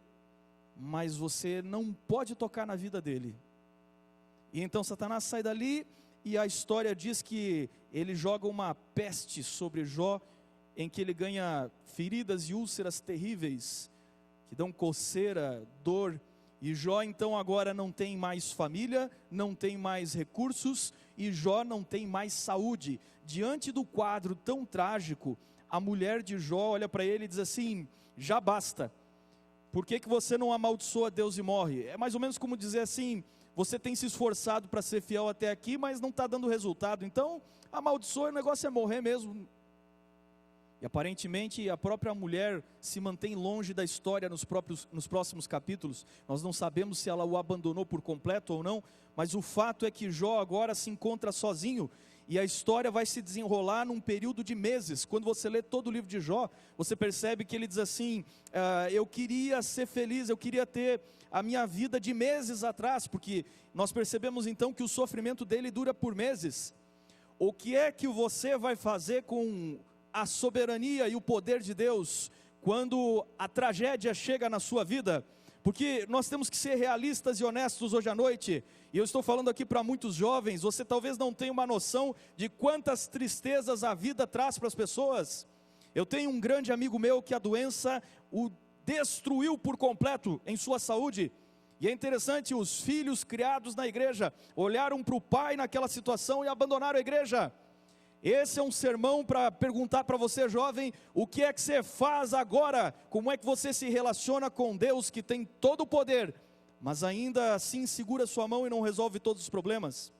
mas você não pode tocar na vida dele. E então Satanás sai dali, e a história diz que ele joga uma peste sobre Jó, em que ele ganha feridas e úlceras terríveis, que dão coceira, dor. E Jó então agora não tem mais família, não tem mais recursos, e Jó não tem mais saúde. Diante do quadro tão trágico, a mulher de Jó olha para ele e diz assim: já basta, por que você não amaldiçoa Deus e morre? É mais ou menos como dizer assim: você tem se esforçado para ser fiel até aqui, mas não está dando resultado, então amaldiçoa, o negócio é morrer mesmo. E aparentemente a própria mulher se mantém longe da história nos próximos capítulos. Nós não sabemos se ela o abandonou por completo ou não, mas o fato é que Jó agora se encontra sozinho, e a história vai se desenrolar num período de meses. Quando você lê todo o livro de Jó, você percebe que ele diz assim: eu queria ser feliz, eu queria ter a minha vida de meses atrás, porque nós percebemos então que o sofrimento dele dura por meses. O que é que você vai fazer com a soberania e o poder de Deus quando a tragédia chega na sua vida? Porque nós temos que ser realistas e honestos hoje à noite, e eu estou falando aqui para muitos jovens. Você talvez não tenha uma noção de quantas tristezas a vida traz para as pessoas. Eu tenho um grande amigo meu que a doença o destruiu por completo em sua saúde, e é interessante, os filhos criados na igreja olharam para o pai naquela situação e abandonaram a igreja. Esse é um sermão para perguntar para você, jovem, o que é que você faz agora? Como é que você se relaciona com Deus que tem todo o poder, mas ainda assim segura sua mão e não resolve todos os problemas?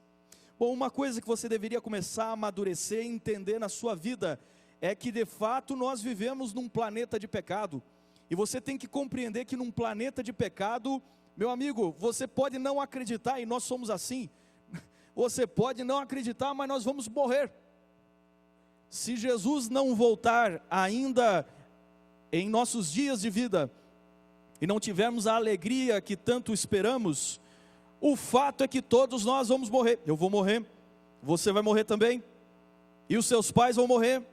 Bom, uma coisa que você deveria começar a amadurecer e entender na sua vida é que de fato nós vivemos num planeta de pecado, e você tem que compreender que num planeta de pecado, meu amigo, você pode não acreditar, e nós somos assim, você pode não acreditar, mas nós vamos morrer. Se Jesus não voltar ainda em nossos dias de vida, e não tivermos a alegria que tanto esperamos, o fato é que todos nós vamos morrer. Eu vou morrer, você vai morrer também, e os seus pais vão morrer,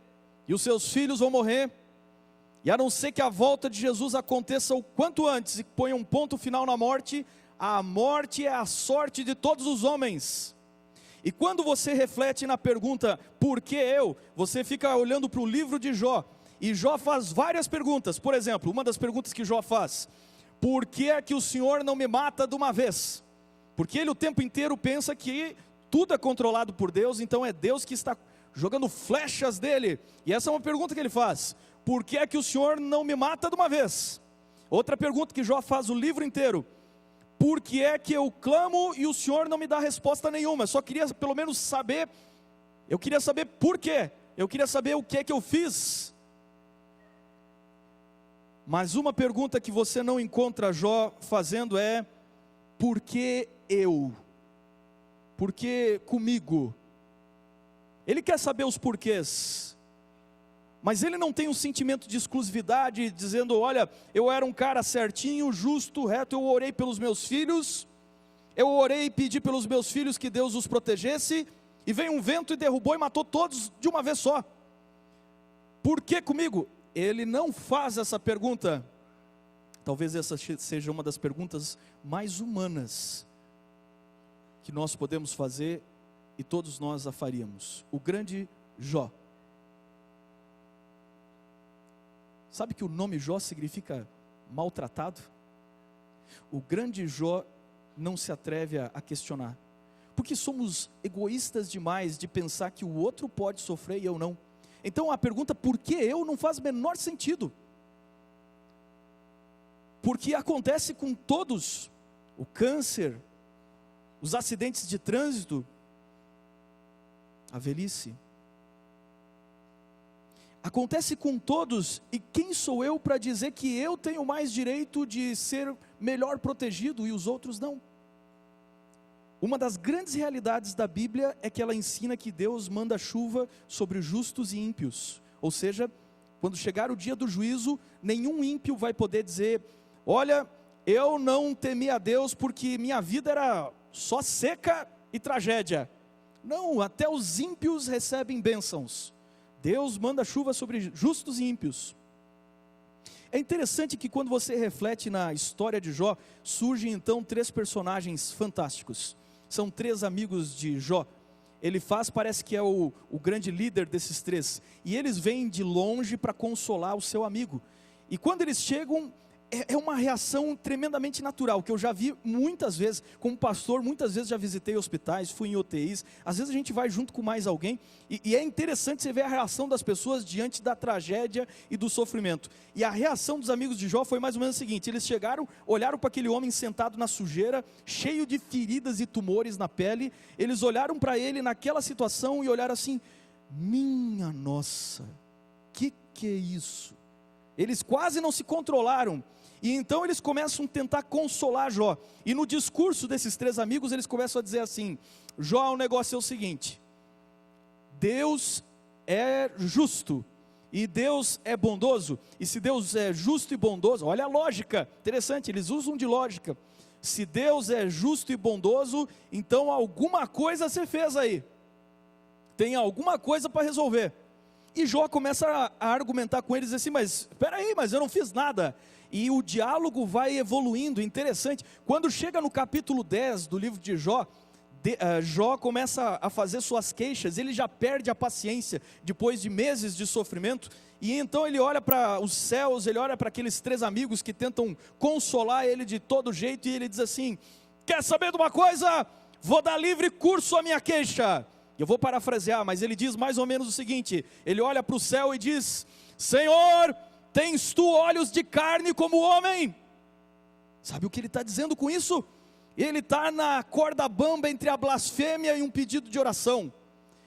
e os seus filhos vão morrer, e a não ser que a volta de Jesus aconteça o quanto antes, e ponha um ponto final na morte, a morte é a sorte de todos os homens. E quando você reflete na pergunta, por que eu? Você fica olhando para o livro de Jó, e Jó faz várias perguntas. Por exemplo, uma das perguntas que Jó faz: por que é que o Senhor não me mata de uma vez? Porque ele o tempo inteiro pensa que tudo é controlado por Deus, então é Deus que está jogando flechas dele. E essa é uma pergunta que ele faz: por que é que o Senhor não me mata de uma vez? Outra pergunta que Jó faz o livro inteiro: por que é que eu clamo e o Senhor não me dá resposta nenhuma? Eu só queria pelo menos saber, eu queria saber por quê, eu queria saber o que é que eu fiz. Mas uma pergunta que você não encontra Jó fazendo é: por que eu? Por que comigo? Ele quer saber os porquês, mas ele não tem um sentimento de exclusividade, dizendo: olha, eu era um cara certinho, justo, reto, eu orei pelos meus filhos, eu orei e pedi pelos meus filhos que Deus os protegesse, e veio um vento e derrubou e matou todos de uma vez só. Por que comigo? Ele não faz essa pergunta. Talvez essa seja uma das perguntas mais humanas que nós podemos fazer, e todos nós a faríamos. O grande Jó. Sabe que o nome Jó significa maltratado? O grande Jó não se atreve a questionar. Porque somos egoístas demais de pensar que o outro pode sofrer e eu não. Então a pergunta por que eu não faz o menor sentido. Porque acontece com todos, o câncer, os acidentes de trânsito, a velhice. Acontece com todos, e quem sou eu para dizer que eu tenho mais direito de ser melhor protegido e os outros não? Uma das grandes realidades da Bíblia é que ela ensina que Deus manda chuva sobre justos e ímpios. Ou seja, quando chegar o dia do juízo, nenhum ímpio vai poder dizer: olha, eu não temi a Deus porque minha vida era só seca e tragédia. Não, até os ímpios recebem bênçãos. Deus manda chuva sobre justos e ímpios. É interessante que quando você reflete na história de Jó, surgem então 3 personagens fantásticos. São 3 amigos de Jó. Ele parece que é o grande líder desses 3. E eles vêm de longe para consolar o seu amigo. E quando eles chegam, é uma reação tremendamente natural, que eu já vi muitas vezes, como pastor, muitas vezes já visitei hospitais, fui em UTIs, às vezes a gente vai junto com mais alguém, e é interessante você ver a reação das pessoas diante da tragédia e do sofrimento. E a reação dos amigos de Jó foi mais ou menos a seguinte: eles chegaram, olharam para aquele homem sentado na sujeira, cheio de feridas e tumores na pele, eles olharam para ele naquela situação e olharam assim: minha nossa, que é isso? Eles quase não se controlaram. E então eles começam a tentar consolar Jó. E no discurso desses 3 amigos, eles começam a dizer assim: Jó, o negócio é o seguinte: Deus é justo e Deus é bondoso. E se Deus é justo e bondoso, olha a lógica, interessante, eles usam de lógica. Se Deus é justo e bondoso, então alguma coisa você fez aí. Tem alguma coisa para resolver. E Jó começa a argumentar com eles assim: mas espera aí, mas eu não fiz nada. E o diálogo vai evoluindo, interessante. Quando chega no capítulo 10 do livro de Jó, Jó começa a fazer suas queixas, ele já perde a paciência, depois de meses de sofrimento, e então ele olha para os céus, ele olha para aqueles 3 amigos que tentam consolar ele de todo jeito, e ele diz assim: quer saber de uma coisa? Vou dar livre curso à minha queixa. Eu vou parafrasear, mas ele diz mais ou menos o seguinte: ele olha para o céu e diz: Senhor, tens tu olhos de carne como homem? Sabe o que ele está dizendo com isso? Ele está na corda bamba entre a blasfêmia e um pedido de oração.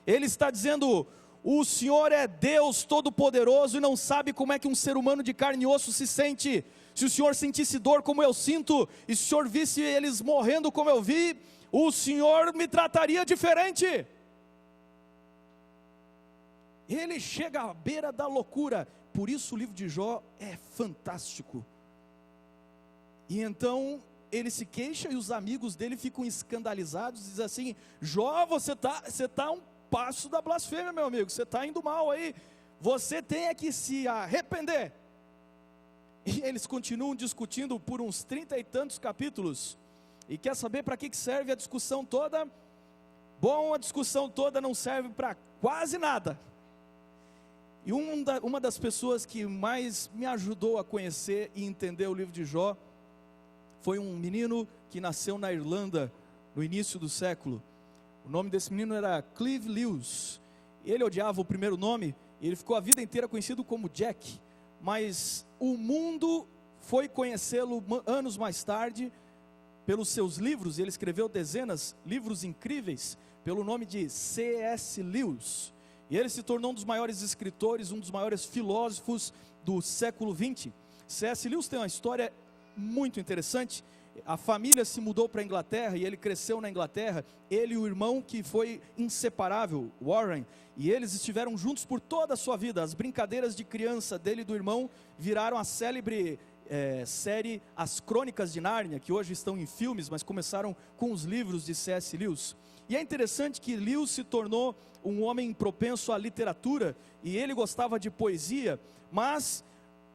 Ele está dizendo: o Senhor é Deus Todo-Poderoso e não sabe como é que um ser humano de carne e osso se sente. Se o Senhor sentisse dor como eu sinto, e se o Senhor visse eles morrendo como eu vi, o Senhor me trataria diferente. Ele chega à beira da loucura. Por isso o livro de Jó é fantástico. E então ele se queixa e os amigos dele ficam escandalizados, dizem assim: Jó, você tá um passo da blasfêmia, meu amigo, você está indo mal aí, você tem que se arrepender. E eles continuam discutindo por uns 30 e tantos capítulos. E quer saber para que serve a discussão toda? Bom, a discussão toda não serve para quase nada. E uma das pessoas que mais me ajudou a conhecer e entender o livro de Jó foi um menino que nasceu na Irlanda no início do século. O nome desse menino era Clive Lewis. Ele odiava o primeiro nome e ele ficou a vida inteira conhecido como Jack. Mas o mundo foi conhecê-lo anos mais tarde pelos seus livros. Ele escreveu dezenas de livros incríveis pelo nome de C.S. Lewis. E ele se tornou um dos maiores escritores, um dos maiores filósofos do século XX. C.S. Lewis tem uma história muito interessante. A família se mudou para a Inglaterra e ele cresceu na Inglaterra. Ele e o irmão que foi inseparável, Warren, e eles estiveram juntos por toda a sua vida. As brincadeiras de criança dele e do irmão viraram a célebre série As Crônicas de Nárnia, que hoje estão em filmes, mas começaram com os livros de C.S. Lewis. E é interessante que Lewis se tornou um homem propenso à literatura, e ele gostava de poesia, mas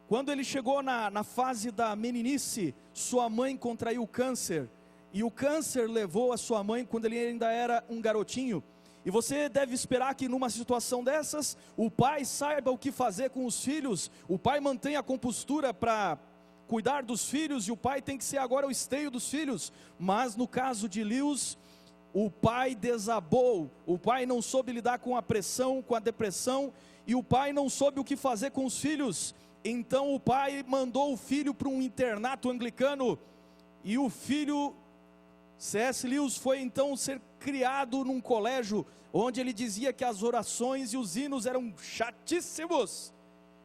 quando ele chegou na fase da meninice, sua mãe contraiu câncer, e o câncer levou a sua mãe quando ele ainda era um garotinho. E você deve esperar que numa situação dessas, o pai saiba o que fazer com os filhos, o pai mantenha a compostura para cuidar dos filhos, e o pai tem que ser agora o esteio dos filhos. Mas no caso de Lewis, o pai desabou, o pai não soube lidar com a pressão, com a depressão, e o pai não soube o que fazer com os filhos. Então o pai mandou o filho para um internato anglicano, e o filho, C.S. Lewis, foi então ser criado num colégio, onde ele dizia que as orações e os hinos eram chatíssimos,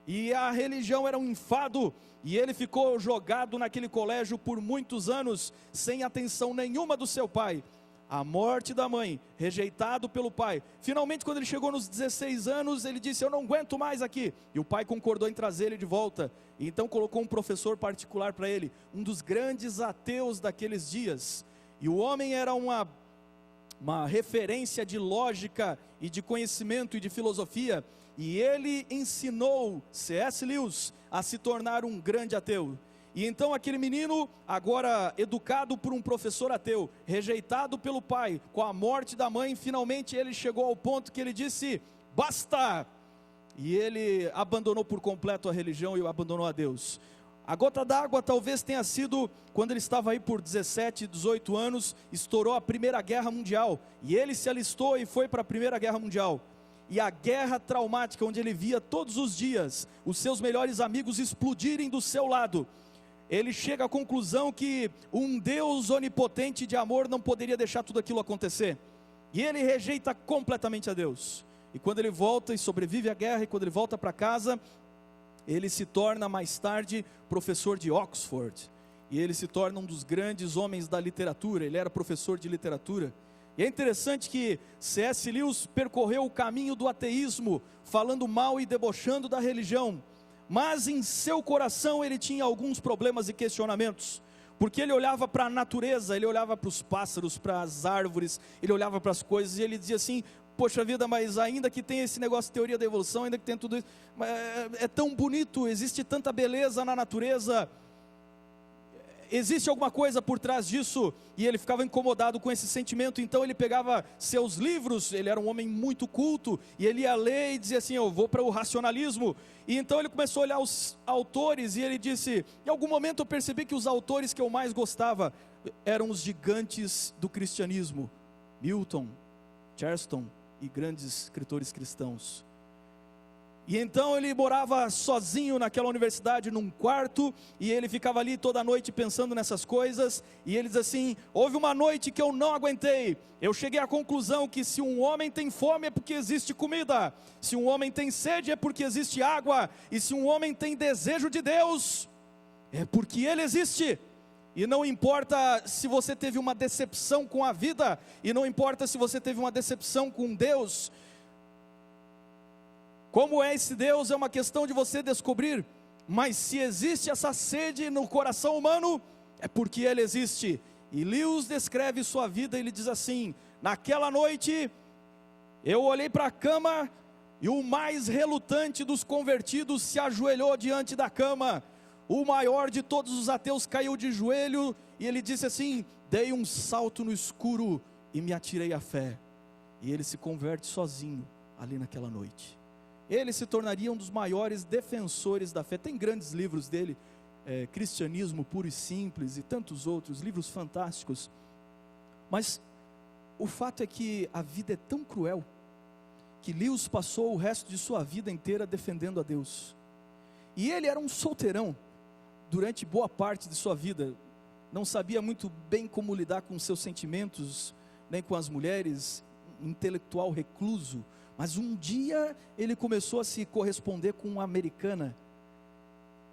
e a religião era um enfado, e ele ficou jogado naquele colégio por muitos anos, sem atenção nenhuma do seu pai. A morte da mãe, rejeitado pelo pai. Finalmente, quando ele chegou nos 16 anos, ele disse: eu não aguento mais aqui. E o pai concordou em trazer ele de volta. E então colocou um professor particular para ele, um dos grandes ateus daqueles dias. E o homem era uma referência de lógica e de conhecimento e de filosofia. E ele ensinou C.S. Lewis a se tornar um grande ateu. E então aquele menino, agora educado por um professor ateu, rejeitado pelo pai, com a morte da mãe, finalmente ele chegou ao ponto que ele disse: basta! E ele abandonou por completo a religião e abandonou a Deus. A gota d'água talvez tenha sido quando ele estava aí por 17, 18 anos, estourou a Primeira Guerra Mundial, e ele se alistou e foi para a Primeira Guerra Mundial. E a guerra traumática, onde ele via todos os dias os seus melhores amigos explodirem do seu lado, ele chega à conclusão que um Deus onipotente de amor não poderia deixar tudo aquilo acontecer. E ele rejeita completamente a Deus. E quando ele volta e sobrevive à guerra, e quando ele volta para casa, ele se torna mais tarde professor de Oxford. E ele se torna um dos grandes homens da literatura, ele era professor de literatura. E é interessante que C.S. Lewis percorreu o caminho do ateísmo, falando mal e debochando da religião. Mas em seu coração ele tinha alguns problemas e questionamentos, porque ele olhava para a natureza, ele olhava para os pássaros, para as árvores, ele olhava para as coisas e ele dizia assim: poxa vida, mas ainda que tenha esse negócio de teoria da evolução, ainda que tenha tudo isso, é tão bonito, existe tanta beleza na natureza, existe alguma coisa por trás disso? E ele ficava incomodado com esse sentimento. Então ele pegava seus livros, ele era um homem muito culto, e ele ia ler e dizia assim: eu vou para o racionalismo. E então ele começou a olhar os autores, e ele disse: em algum momento eu percebi que os autores que eu mais gostava eram os gigantes do cristianismo, Milton, Chesterton e grandes escritores cristãos. E então ele morava sozinho naquela universidade, num quarto, e ele ficava ali toda noite pensando nessas coisas, e ele diz assim: houve uma noite que eu não aguentei, eu cheguei à conclusão que se um homem tem fome é porque existe comida, se um homem tem sede é porque existe água, e se um homem tem desejo de Deus, é porque Ele existe. E não importa se você teve uma decepção com a vida, e não importa se você teve uma decepção com Deus, como é esse Deus é uma questão de você descobrir, mas se existe essa sede no coração humano, é porque Ele existe. E Lewis descreve sua vida, ele diz assim: naquela noite, eu olhei para a cama, e o mais relutante dos convertidos se ajoelhou diante da cama, o maior de todos os ateus caiu de joelho, e ele disse assim: dei um salto no escuro, e me atirei à fé. E ele se converte sozinho, ali naquela noite. Ele se tornaria um dos maiores defensores da fé. Tem grandes livros dele, Cristianismo Puro e Simples e tantos outros, livros fantásticos. Mas o fato é que a vida é tão cruel, que Lewis passou o resto de sua vida inteira defendendo a Deus. E ele era um solteirão, durante boa parte de sua vida. Não sabia muito bem como lidar com seus sentimentos, nem com as mulheres, intelectual recluso. Mas um dia ele começou a se corresponder com uma americana,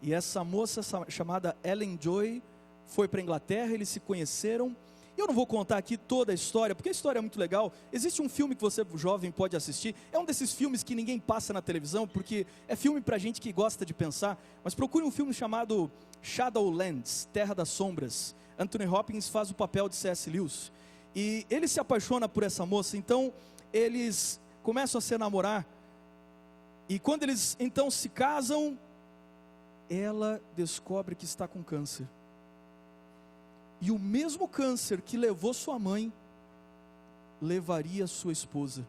e essa moça chamada Ellen Joy foi para a Inglaterra, eles se conheceram. Eu não vou contar aqui toda a história, porque a história é muito legal. Existe um filme que você, jovem, pode assistir, é um desses filmes que ninguém passa na televisão, porque é filme para gente que gosta de pensar, mas procure um filme chamado Shadowlands, Terra das Sombras. Anthony Hopkins faz o papel de C.S. Lewis, e ele se apaixona por essa moça, então eles começam a se namorar, e quando eles então se casam, ela descobre que está com câncer, e o mesmo câncer que levou sua mãe, levaria sua esposa.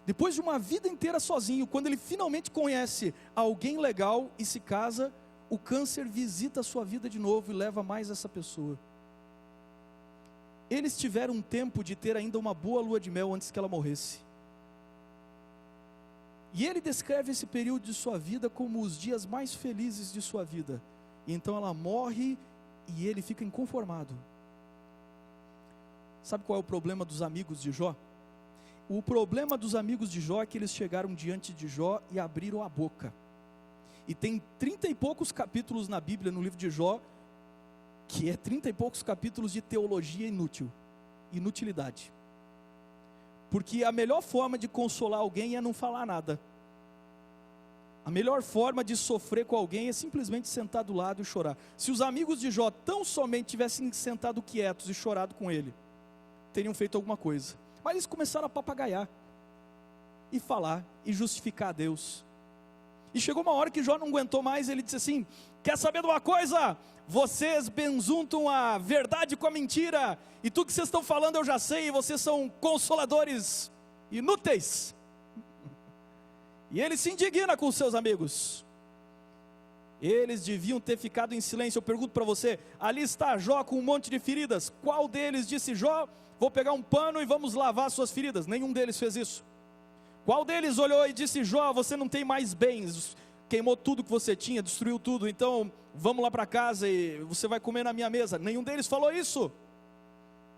Depois de uma vida inteira sozinho, quando ele finalmente conhece alguém legal e se casa, o câncer visita a sua vida de novo e leva mais essa pessoa. eles tiveram um tempo de ter ainda uma boa lua de mel antes que ela morresse. E ele descreve esse período de sua vida como os dias mais felizes de sua vida. E então ela morre e ele fica inconformado. Sabe qual é o problema dos amigos de Jó? O problema dos amigos de Jó é que eles chegaram diante de Jó e abriram a boca. E tem 30 e poucos capítulos na Bíblia, no livro de Jó, que é 30 e poucos capítulos de teologia inútil, inutilidade. Porque a melhor forma de consolar alguém é não falar nada. A melhor forma de sofrer com alguém é simplesmente sentar do lado e chorar. Se os amigos de Jó tão somente tivessem sentado quietos e chorado com ele, teriam feito alguma coisa. Mas eles começaram a papagaiar, e falar, e justificar a Deus. E chegou uma hora que Jó não aguentou mais, ele disse assim: quer saber de uma coisa? Vocês benjuntam a verdade com a mentira, e tudo que vocês estão falando eu já sei, e vocês são consoladores inúteis. E ele se indigna com os seus amigos. Eles deviam ter ficado em silêncio. Eu pergunto para você, ali está Jó com um monte de feridas, qual deles disse: Jó, vou pegar um pano e vamos lavar suas feridas? Nenhum deles fez isso. Qual deles olhou e disse: Jó, você não tem mais bens, queimou tudo que você tinha, destruiu tudo, então vamos lá para casa e você vai comer na minha mesa? Nenhum deles falou isso.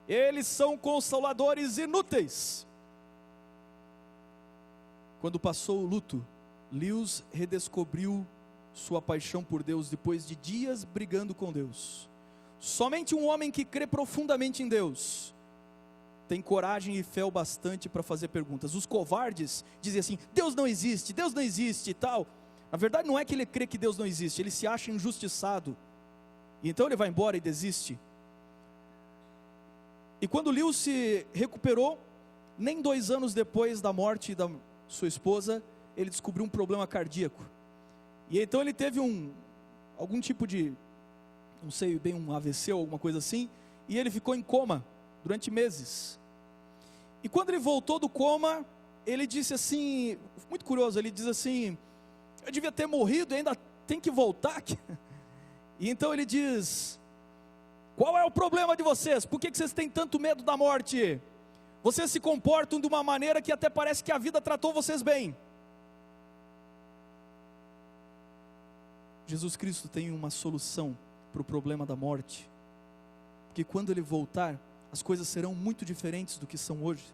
Eles são consoladores inúteis. Quando passou o luto, Lewis redescobriu sua paixão por Deus depois de dias brigando com Deus. Somente um homem que crê profundamente em Deus tem coragem e fé o bastante para fazer perguntas. Os covardes dizem assim: Deus não existe e tal. Na verdade não é que ele crê que Deus não existe, ele se acha injustiçado, e então ele vai embora e desiste. E quando Lewis se recuperou, nem 2 anos depois da morte da sua esposa, ele descobriu um problema cardíaco. E então ele teve algum tipo de, não sei bem, um AVC ou alguma coisa assim, e ele ficou em coma durante meses. E quando ele voltou do coma, ele disse assim, muito curioso, ele diz assim: eu devia ter morrido e ainda tem que voltar. E então ele diz: qual é o problema de vocês? Por que vocês têm tanto medo da morte? Vocês se comportam de uma maneira que até parece que a vida tratou vocês bem. Jesus Cristo tem uma solução para o problema da morte, porque quando Ele voltar, as coisas serão muito diferentes do que são hoje,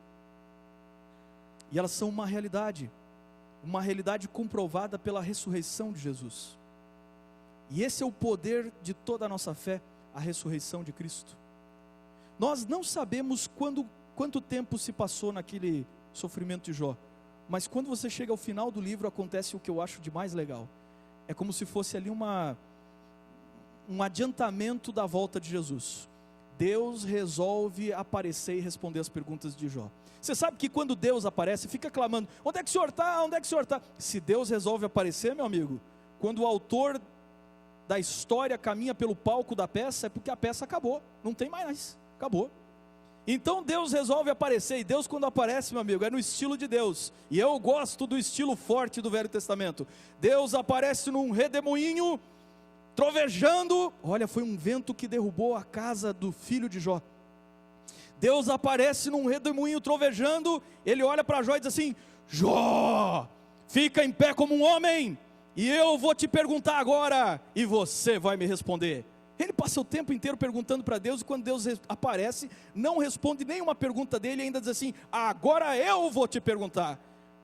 e elas são uma realidade comprovada pela ressurreição de Jesus. E esse é o poder de toda a nossa fé, a ressurreição de Cristo. Nós não sabemos quanto tempo se passou naquele sofrimento de Jó, mas quando você chega ao final do livro, acontece o que eu acho de mais legal. É como se fosse ali um adiantamento da volta de Jesus. Deus resolve aparecer e responder as perguntas de Jó. Você sabe que quando Deus aparece, fica clamando: onde é que o senhor está? Onde é que o senhor está? Se Deus resolve aparecer, meu amigo, quando o autor da história caminha pelo palco da peça, é porque a peça acabou, não tem mais, acabou. Então Deus resolve aparecer, e Deus quando aparece, meu amigo, é no estilo de Deus, e eu gosto do estilo forte do Velho Testamento. Deus aparece num redemoinho, trovejando. Olha, foi um vento que derrubou a casa do filho de Jó. Deus aparece num redemoinho trovejando, Ele olha para Jó e diz assim: Jó, fica em pé como um homem, e eu vou te perguntar agora, e você vai me responder. Ele passa o tempo inteiro perguntando para Deus, e quando Deus aparece, não responde nenhuma pergunta dele, e ainda diz assim: agora eu vou te perguntar.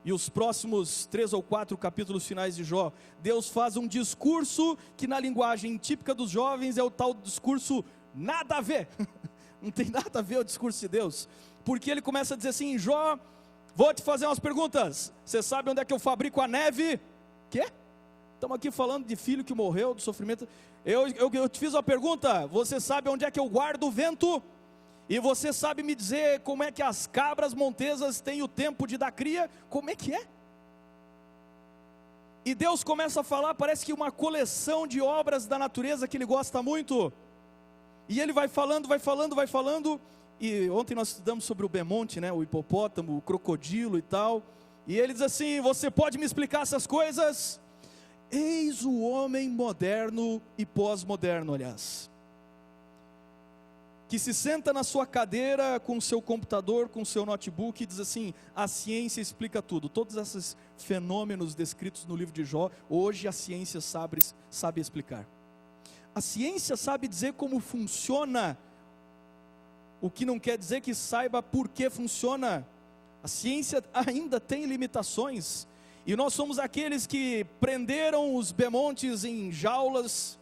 E os próximos 3 ou 4 capítulos finais de Jó, Deus faz um discurso que na linguagem típica dos jovens é o tal discurso nada a ver. Não tem nada a ver o discurso de Deus, porque ele começa a dizer assim: Jó, vou te fazer umas perguntas. Você sabe onde é que eu fabrico a neve? Quê? Estamos aqui falando de filho que morreu, do sofrimento. Eu te fiz uma pergunta: você sabe onde é que eu guardo o vento? E você sabe me dizer como é que as cabras montesas têm o tempo de dar cria? Como é que é? E Deus começa a falar, parece que uma coleção de obras da natureza que Ele gosta muito. E Ele vai falando, e ontem nós estudamos sobre o Bemonte, né? O hipopótamo, o crocodilo e tal. E Ele diz assim: você pode me explicar essas coisas? Eis o homem moderno e pós-moderno, aliás. que se senta na sua cadeira com o seu computador, com o seu notebook e diz assim: a ciência explica tudo. Todos esses fenômenos descritos no livro de Jó, hoje a ciência sabe explicar. A ciência sabe dizer como funciona, o que não quer dizer que saiba por que funciona. A ciência ainda tem limitações, e nós somos aqueles que prenderam os bemontes em jaulas,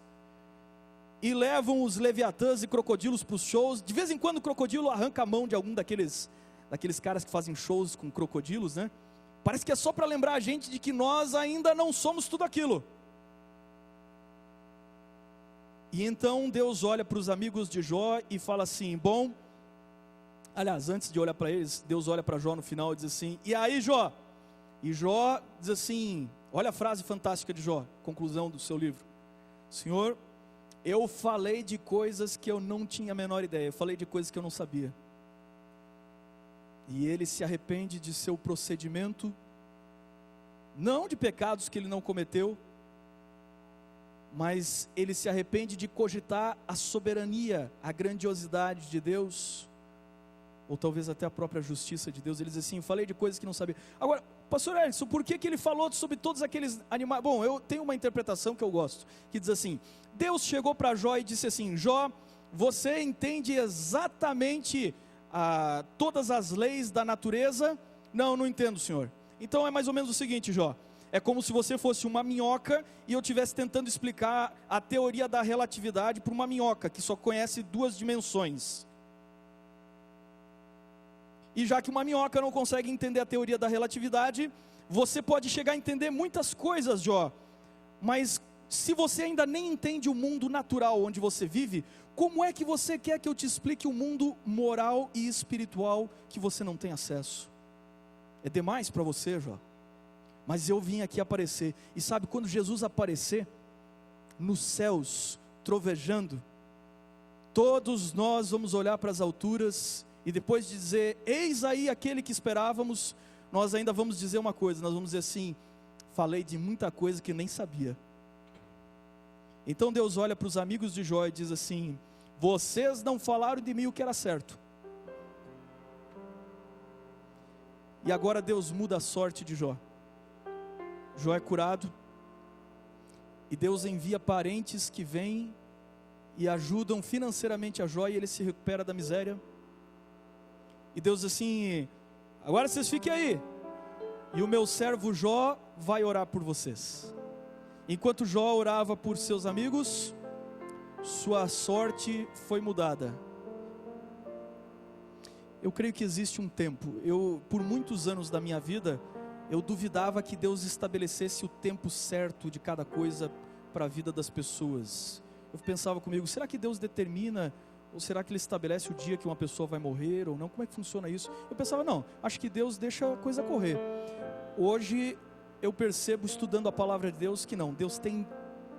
e levam os leviatãs e crocodilos para os shows. De vez em quando o crocodilo arranca a mão de algum daqueles caras que fazem shows com crocodilos, né? Parece que é só para lembrar a gente de que nós ainda não somos tudo aquilo. E então Deus olha para os amigos de Jó e fala assim, bom, aliás, antes de olhar para eles, Deus olha para Jó no final e diz assim, e aí Jó? E Jó diz assim, olha a frase fantástica de Jó, conclusão do seu livro: Senhor, eu falei de coisas que eu não tinha a menor ideia, eu falei de coisas que eu não sabia. E ele se arrepende de seu procedimento, não de pecados que ele não cometeu, mas ele se arrepende de cogitar a soberania, a grandiosidade de Deus, ou talvez até a própria justiça de Deus. Ele diz assim, eu falei de coisas que não sabia. Agora, pastor Edson, por que ele falou sobre todos aqueles animais? Bom, eu tenho uma interpretação que eu gosto, que diz assim, Deus chegou para Jó e disse assim, Jó, você entende exatamente todas as leis da natureza? Não, não entendo, Senhor. Então é mais ou menos o seguinte, Jó, é como se você fosse uma minhoca e eu estivesse tentando explicar a teoria da relatividade para uma minhoca que só conhece 2 dimensões. E já que uma minhoca não consegue entender a teoria da relatividade, você pode chegar a entender muitas coisas, Jó, mas se você ainda nem entende o mundo natural onde você vive, como é que você quer que eu te explique o mundo moral e espiritual que você não tem acesso? É demais para você, Jó. Mas eu vim aqui aparecer, e sabe, quando Jesus aparecer, nos céus, trovejando, todos nós vamos olhar para as alturas, e depois de dizer, eis aí aquele que esperávamos, nós ainda vamos dizer uma coisa, nós vamos dizer assim, falei de muita coisa que nem sabia. Então Deus olha para os amigos de Jó e diz assim, vocês não falaram de mim o que era certo. E agora Deus muda a sorte de Jó. Jó é curado, e Deus envia parentes que vêm e ajudam financeiramente a Jó, e ele se recupera da miséria. E Deus diz assim, agora vocês fiquem aí, e o meu servo Jó vai orar por vocês. Enquanto Jó orava por seus amigos, sua sorte foi mudada. Eu creio que existe um tempo, por muitos anos da minha vida, eu duvidava que Deus estabelecesse o tempo certo de cada coisa para a vida das pessoas. Eu pensava comigo, será que Deus determina, ou será que Ele estabelece o dia que uma pessoa vai morrer ou não? Como é que funciona isso? Eu pensava, não, acho que Deus deixa a coisa correr. Hoje eu percebo, estudando a palavra de Deus, que não, Deus tem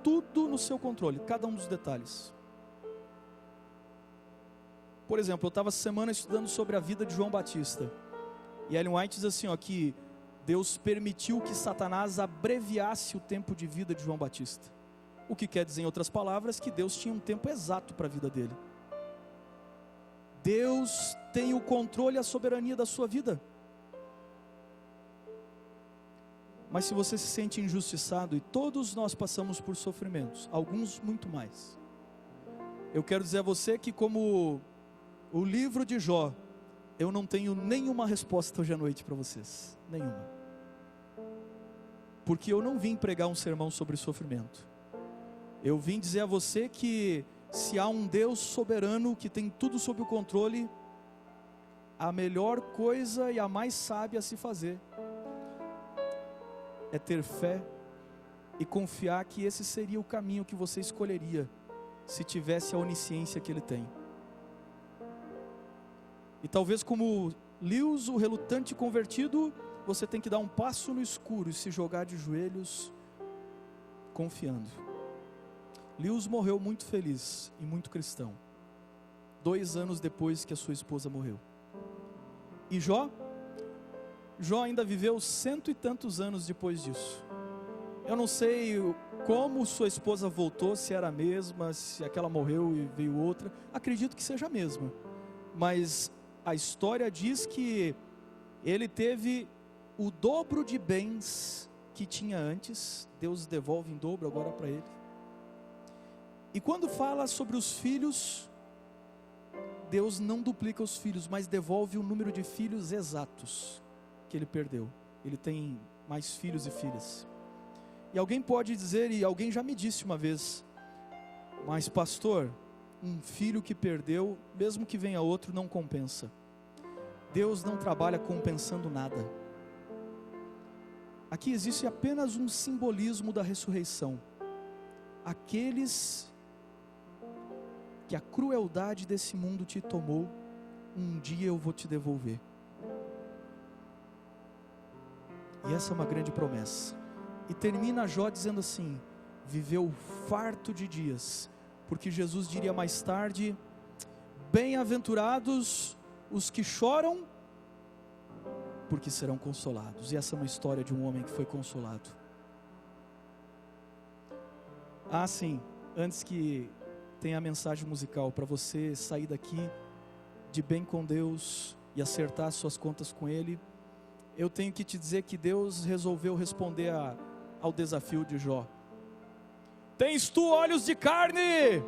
tudo no seu controle, cada um dos detalhes. Por exemplo, eu estava essa semana estudando sobre a vida de João Batista, e Ellen White diz assim, ó, que Deus permitiu que Satanás abreviasse o tempo de vida de João Batista. O que quer dizer, em outras palavras, que Deus tinha um tempo exato para a vida dele. Deus tem o controle e a soberania da sua vida. Mas se você se sente injustiçado, e todos nós passamos por sofrimentos, alguns muito mais, eu quero dizer a você que, como o livro de Jó, eu não tenho nenhuma resposta hoje à noite para vocês, nenhuma, porque eu não vim pregar um sermão sobre sofrimento. Eu vim dizer a você que se há um Deus soberano que tem tudo sob o controle, a melhor coisa e a mais sábia a se fazer é ter fé e confiar que esse seria o caminho que você escolheria se tivesse a onisciência que Ele tem. E talvez, como Lewis, o relutante convertido, você tem que dar um passo no escuro e se jogar de joelhos, confiando. Lewis morreu muito feliz e muito cristão, 2 anos depois que a sua esposa morreu. E Jó ainda viveu 100 e tantos anos depois disso. Eu não sei como sua esposa voltou, se era a mesma, se aquela morreu e veio outra. Acredito que seja a mesma. Mas a história diz que ele teve o dobro de bens que tinha antes. Deus devolve em dobro agora para ele. E quando fala sobre os filhos, Deus não duplica os filhos, mas devolve o número de filhos exatos que ele perdeu. Ele tem mais filhos e filhas. E alguém pode dizer, e alguém já me disse uma vez: mas pastor, um filho que perdeu, mesmo que venha outro, não compensa. Deus não trabalha compensando nada. Aqui existe apenas um simbolismo da ressurreição. Aqueles que a crueldade desse mundo te tomou, um dia eu vou te devolver. E essa é uma grande promessa. E termina Jó dizendo assim: viveu farto de dias, porque Jesus diria mais tarde: bem-aventurados os que choram, porque serão consolados. E essa é uma história de um homem que foi consolado. Ah, sim, antes que tenha a mensagem musical, para você sair daqui de bem com Deus e acertar suas contas com Ele, eu tenho que te dizer que Deus resolveu responder ao desafio de Jó. Tens tu olhos de carne?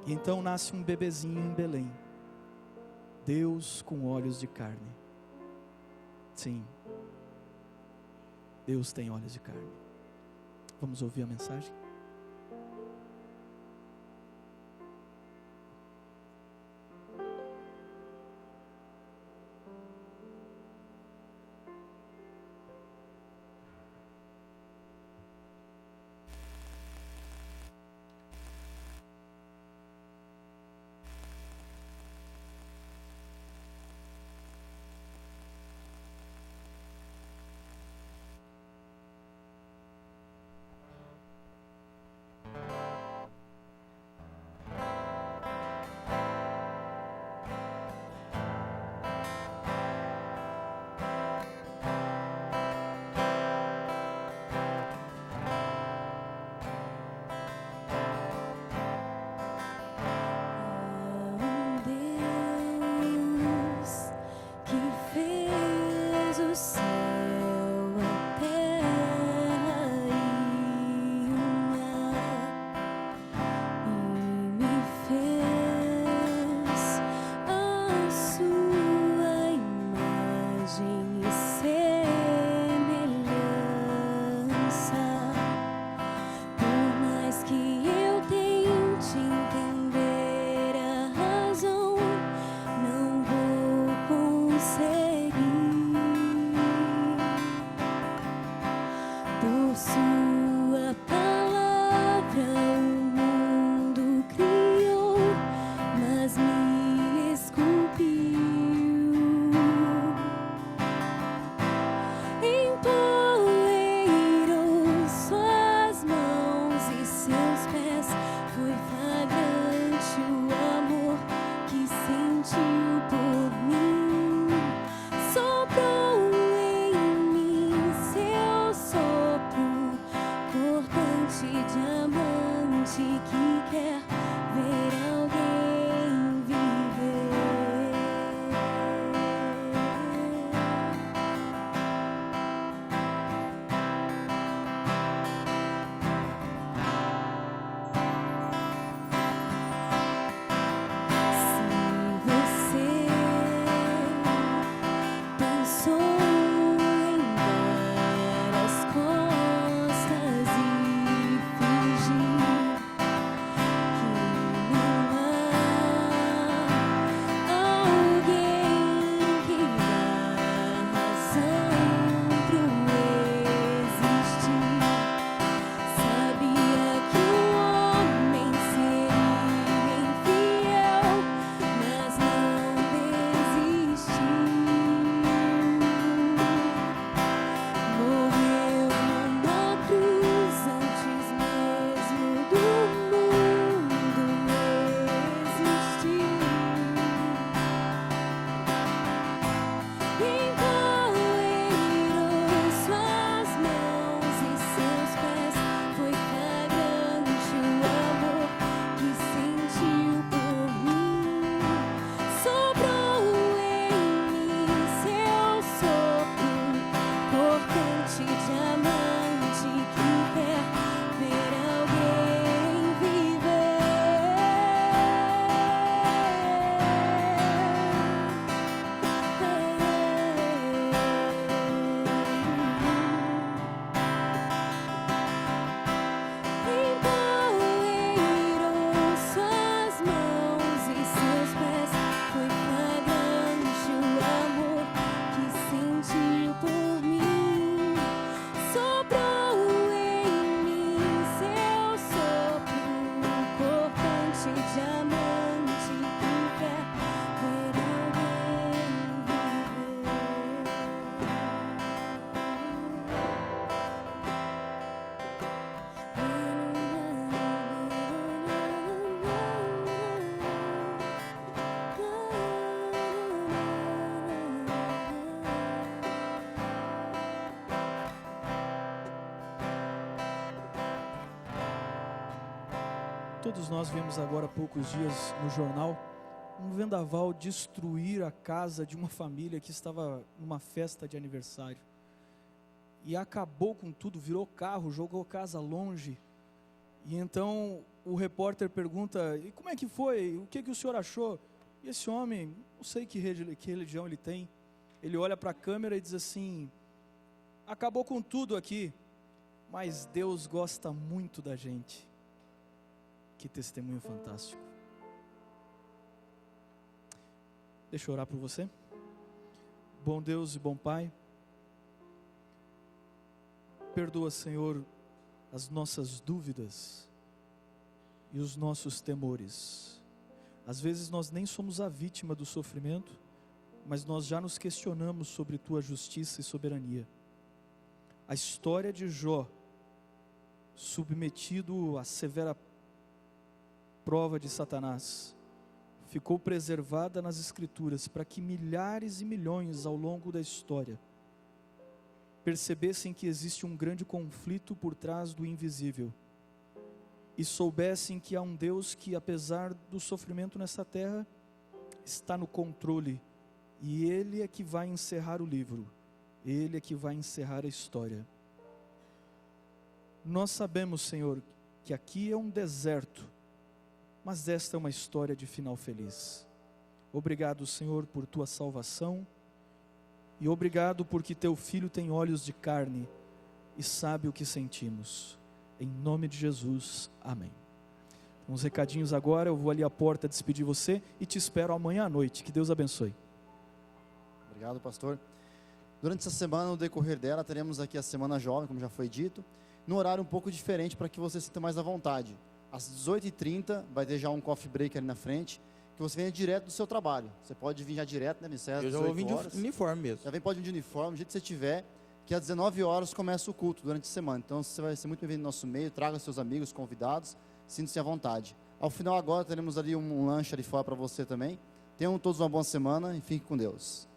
E então nasce um bebezinho em Belém. Deus com olhos de carne. Sim, Deus tem olhos de carne. Vamos ouvir a mensagem? todos nós vimos agora há poucos dias no jornal um vendaval destruir a casa de uma família que estava numa festa de aniversário. E acabou com tudo, virou carro, jogou casa longe. E então o repórter pergunta: e como é que foi? O que o senhor achou? E esse homem, não sei que religião ele tem, ele olha para a câmera e diz assim: acabou com tudo aqui, mas Deus gosta muito da gente. Que testemunho fantástico. Deixa eu orar por você. Bom Deus e bom Pai, perdoa, Senhor, as nossas dúvidas e os nossos temores. Às vezes nós nem somos a vítima do sofrimento, mas nós já nos questionamos sobre Tua justiça e soberania. A história de Jó, submetido à severa prova de Satanás, ficou preservada nas Escrituras para que milhares e milhões ao longo da história percebessem que existe um grande conflito por trás do invisível e soubessem que há um Deus que, apesar do sofrimento nessa terra, está no controle, e Ele é que vai encerrar o livro, Ele é que vai encerrar a história. Nós sabemos, Senhor, que aqui é um deserto, mas esta é uma história de final feliz. Obrigado, Senhor, por Tua salvação, e obrigado porque Teu Filho tem olhos de carne e sabe o que sentimos. Em nome de Jesus, amém. Uns recadinhos agora, eu vou ali à porta despedir você e te espero amanhã à noite. Que Deus abençoe. Obrigado, pastor. Durante essa semana, no decorrer dela, teremos aqui a Semana Jovem, como já foi dito, num horário um pouco diferente para que você sinta mais à vontade. Às 18h30 vai ter já um coffee break ali na frente, que você venha direto do seu trabalho. Você pode vir já direto, né, Vicente? Eu já vou vir de uniforme mesmo. Já vem, pode vir de uniforme, do jeito que você tiver, que às 19 horas começa o culto durante a semana. Então você vai ser muito bem-vindo no nosso meio, traga seus amigos, convidados, sinta-se à vontade. Ao final agora teremos ali um lanche ali fora para você também. Tenham todos uma boa semana e fiquem com Deus.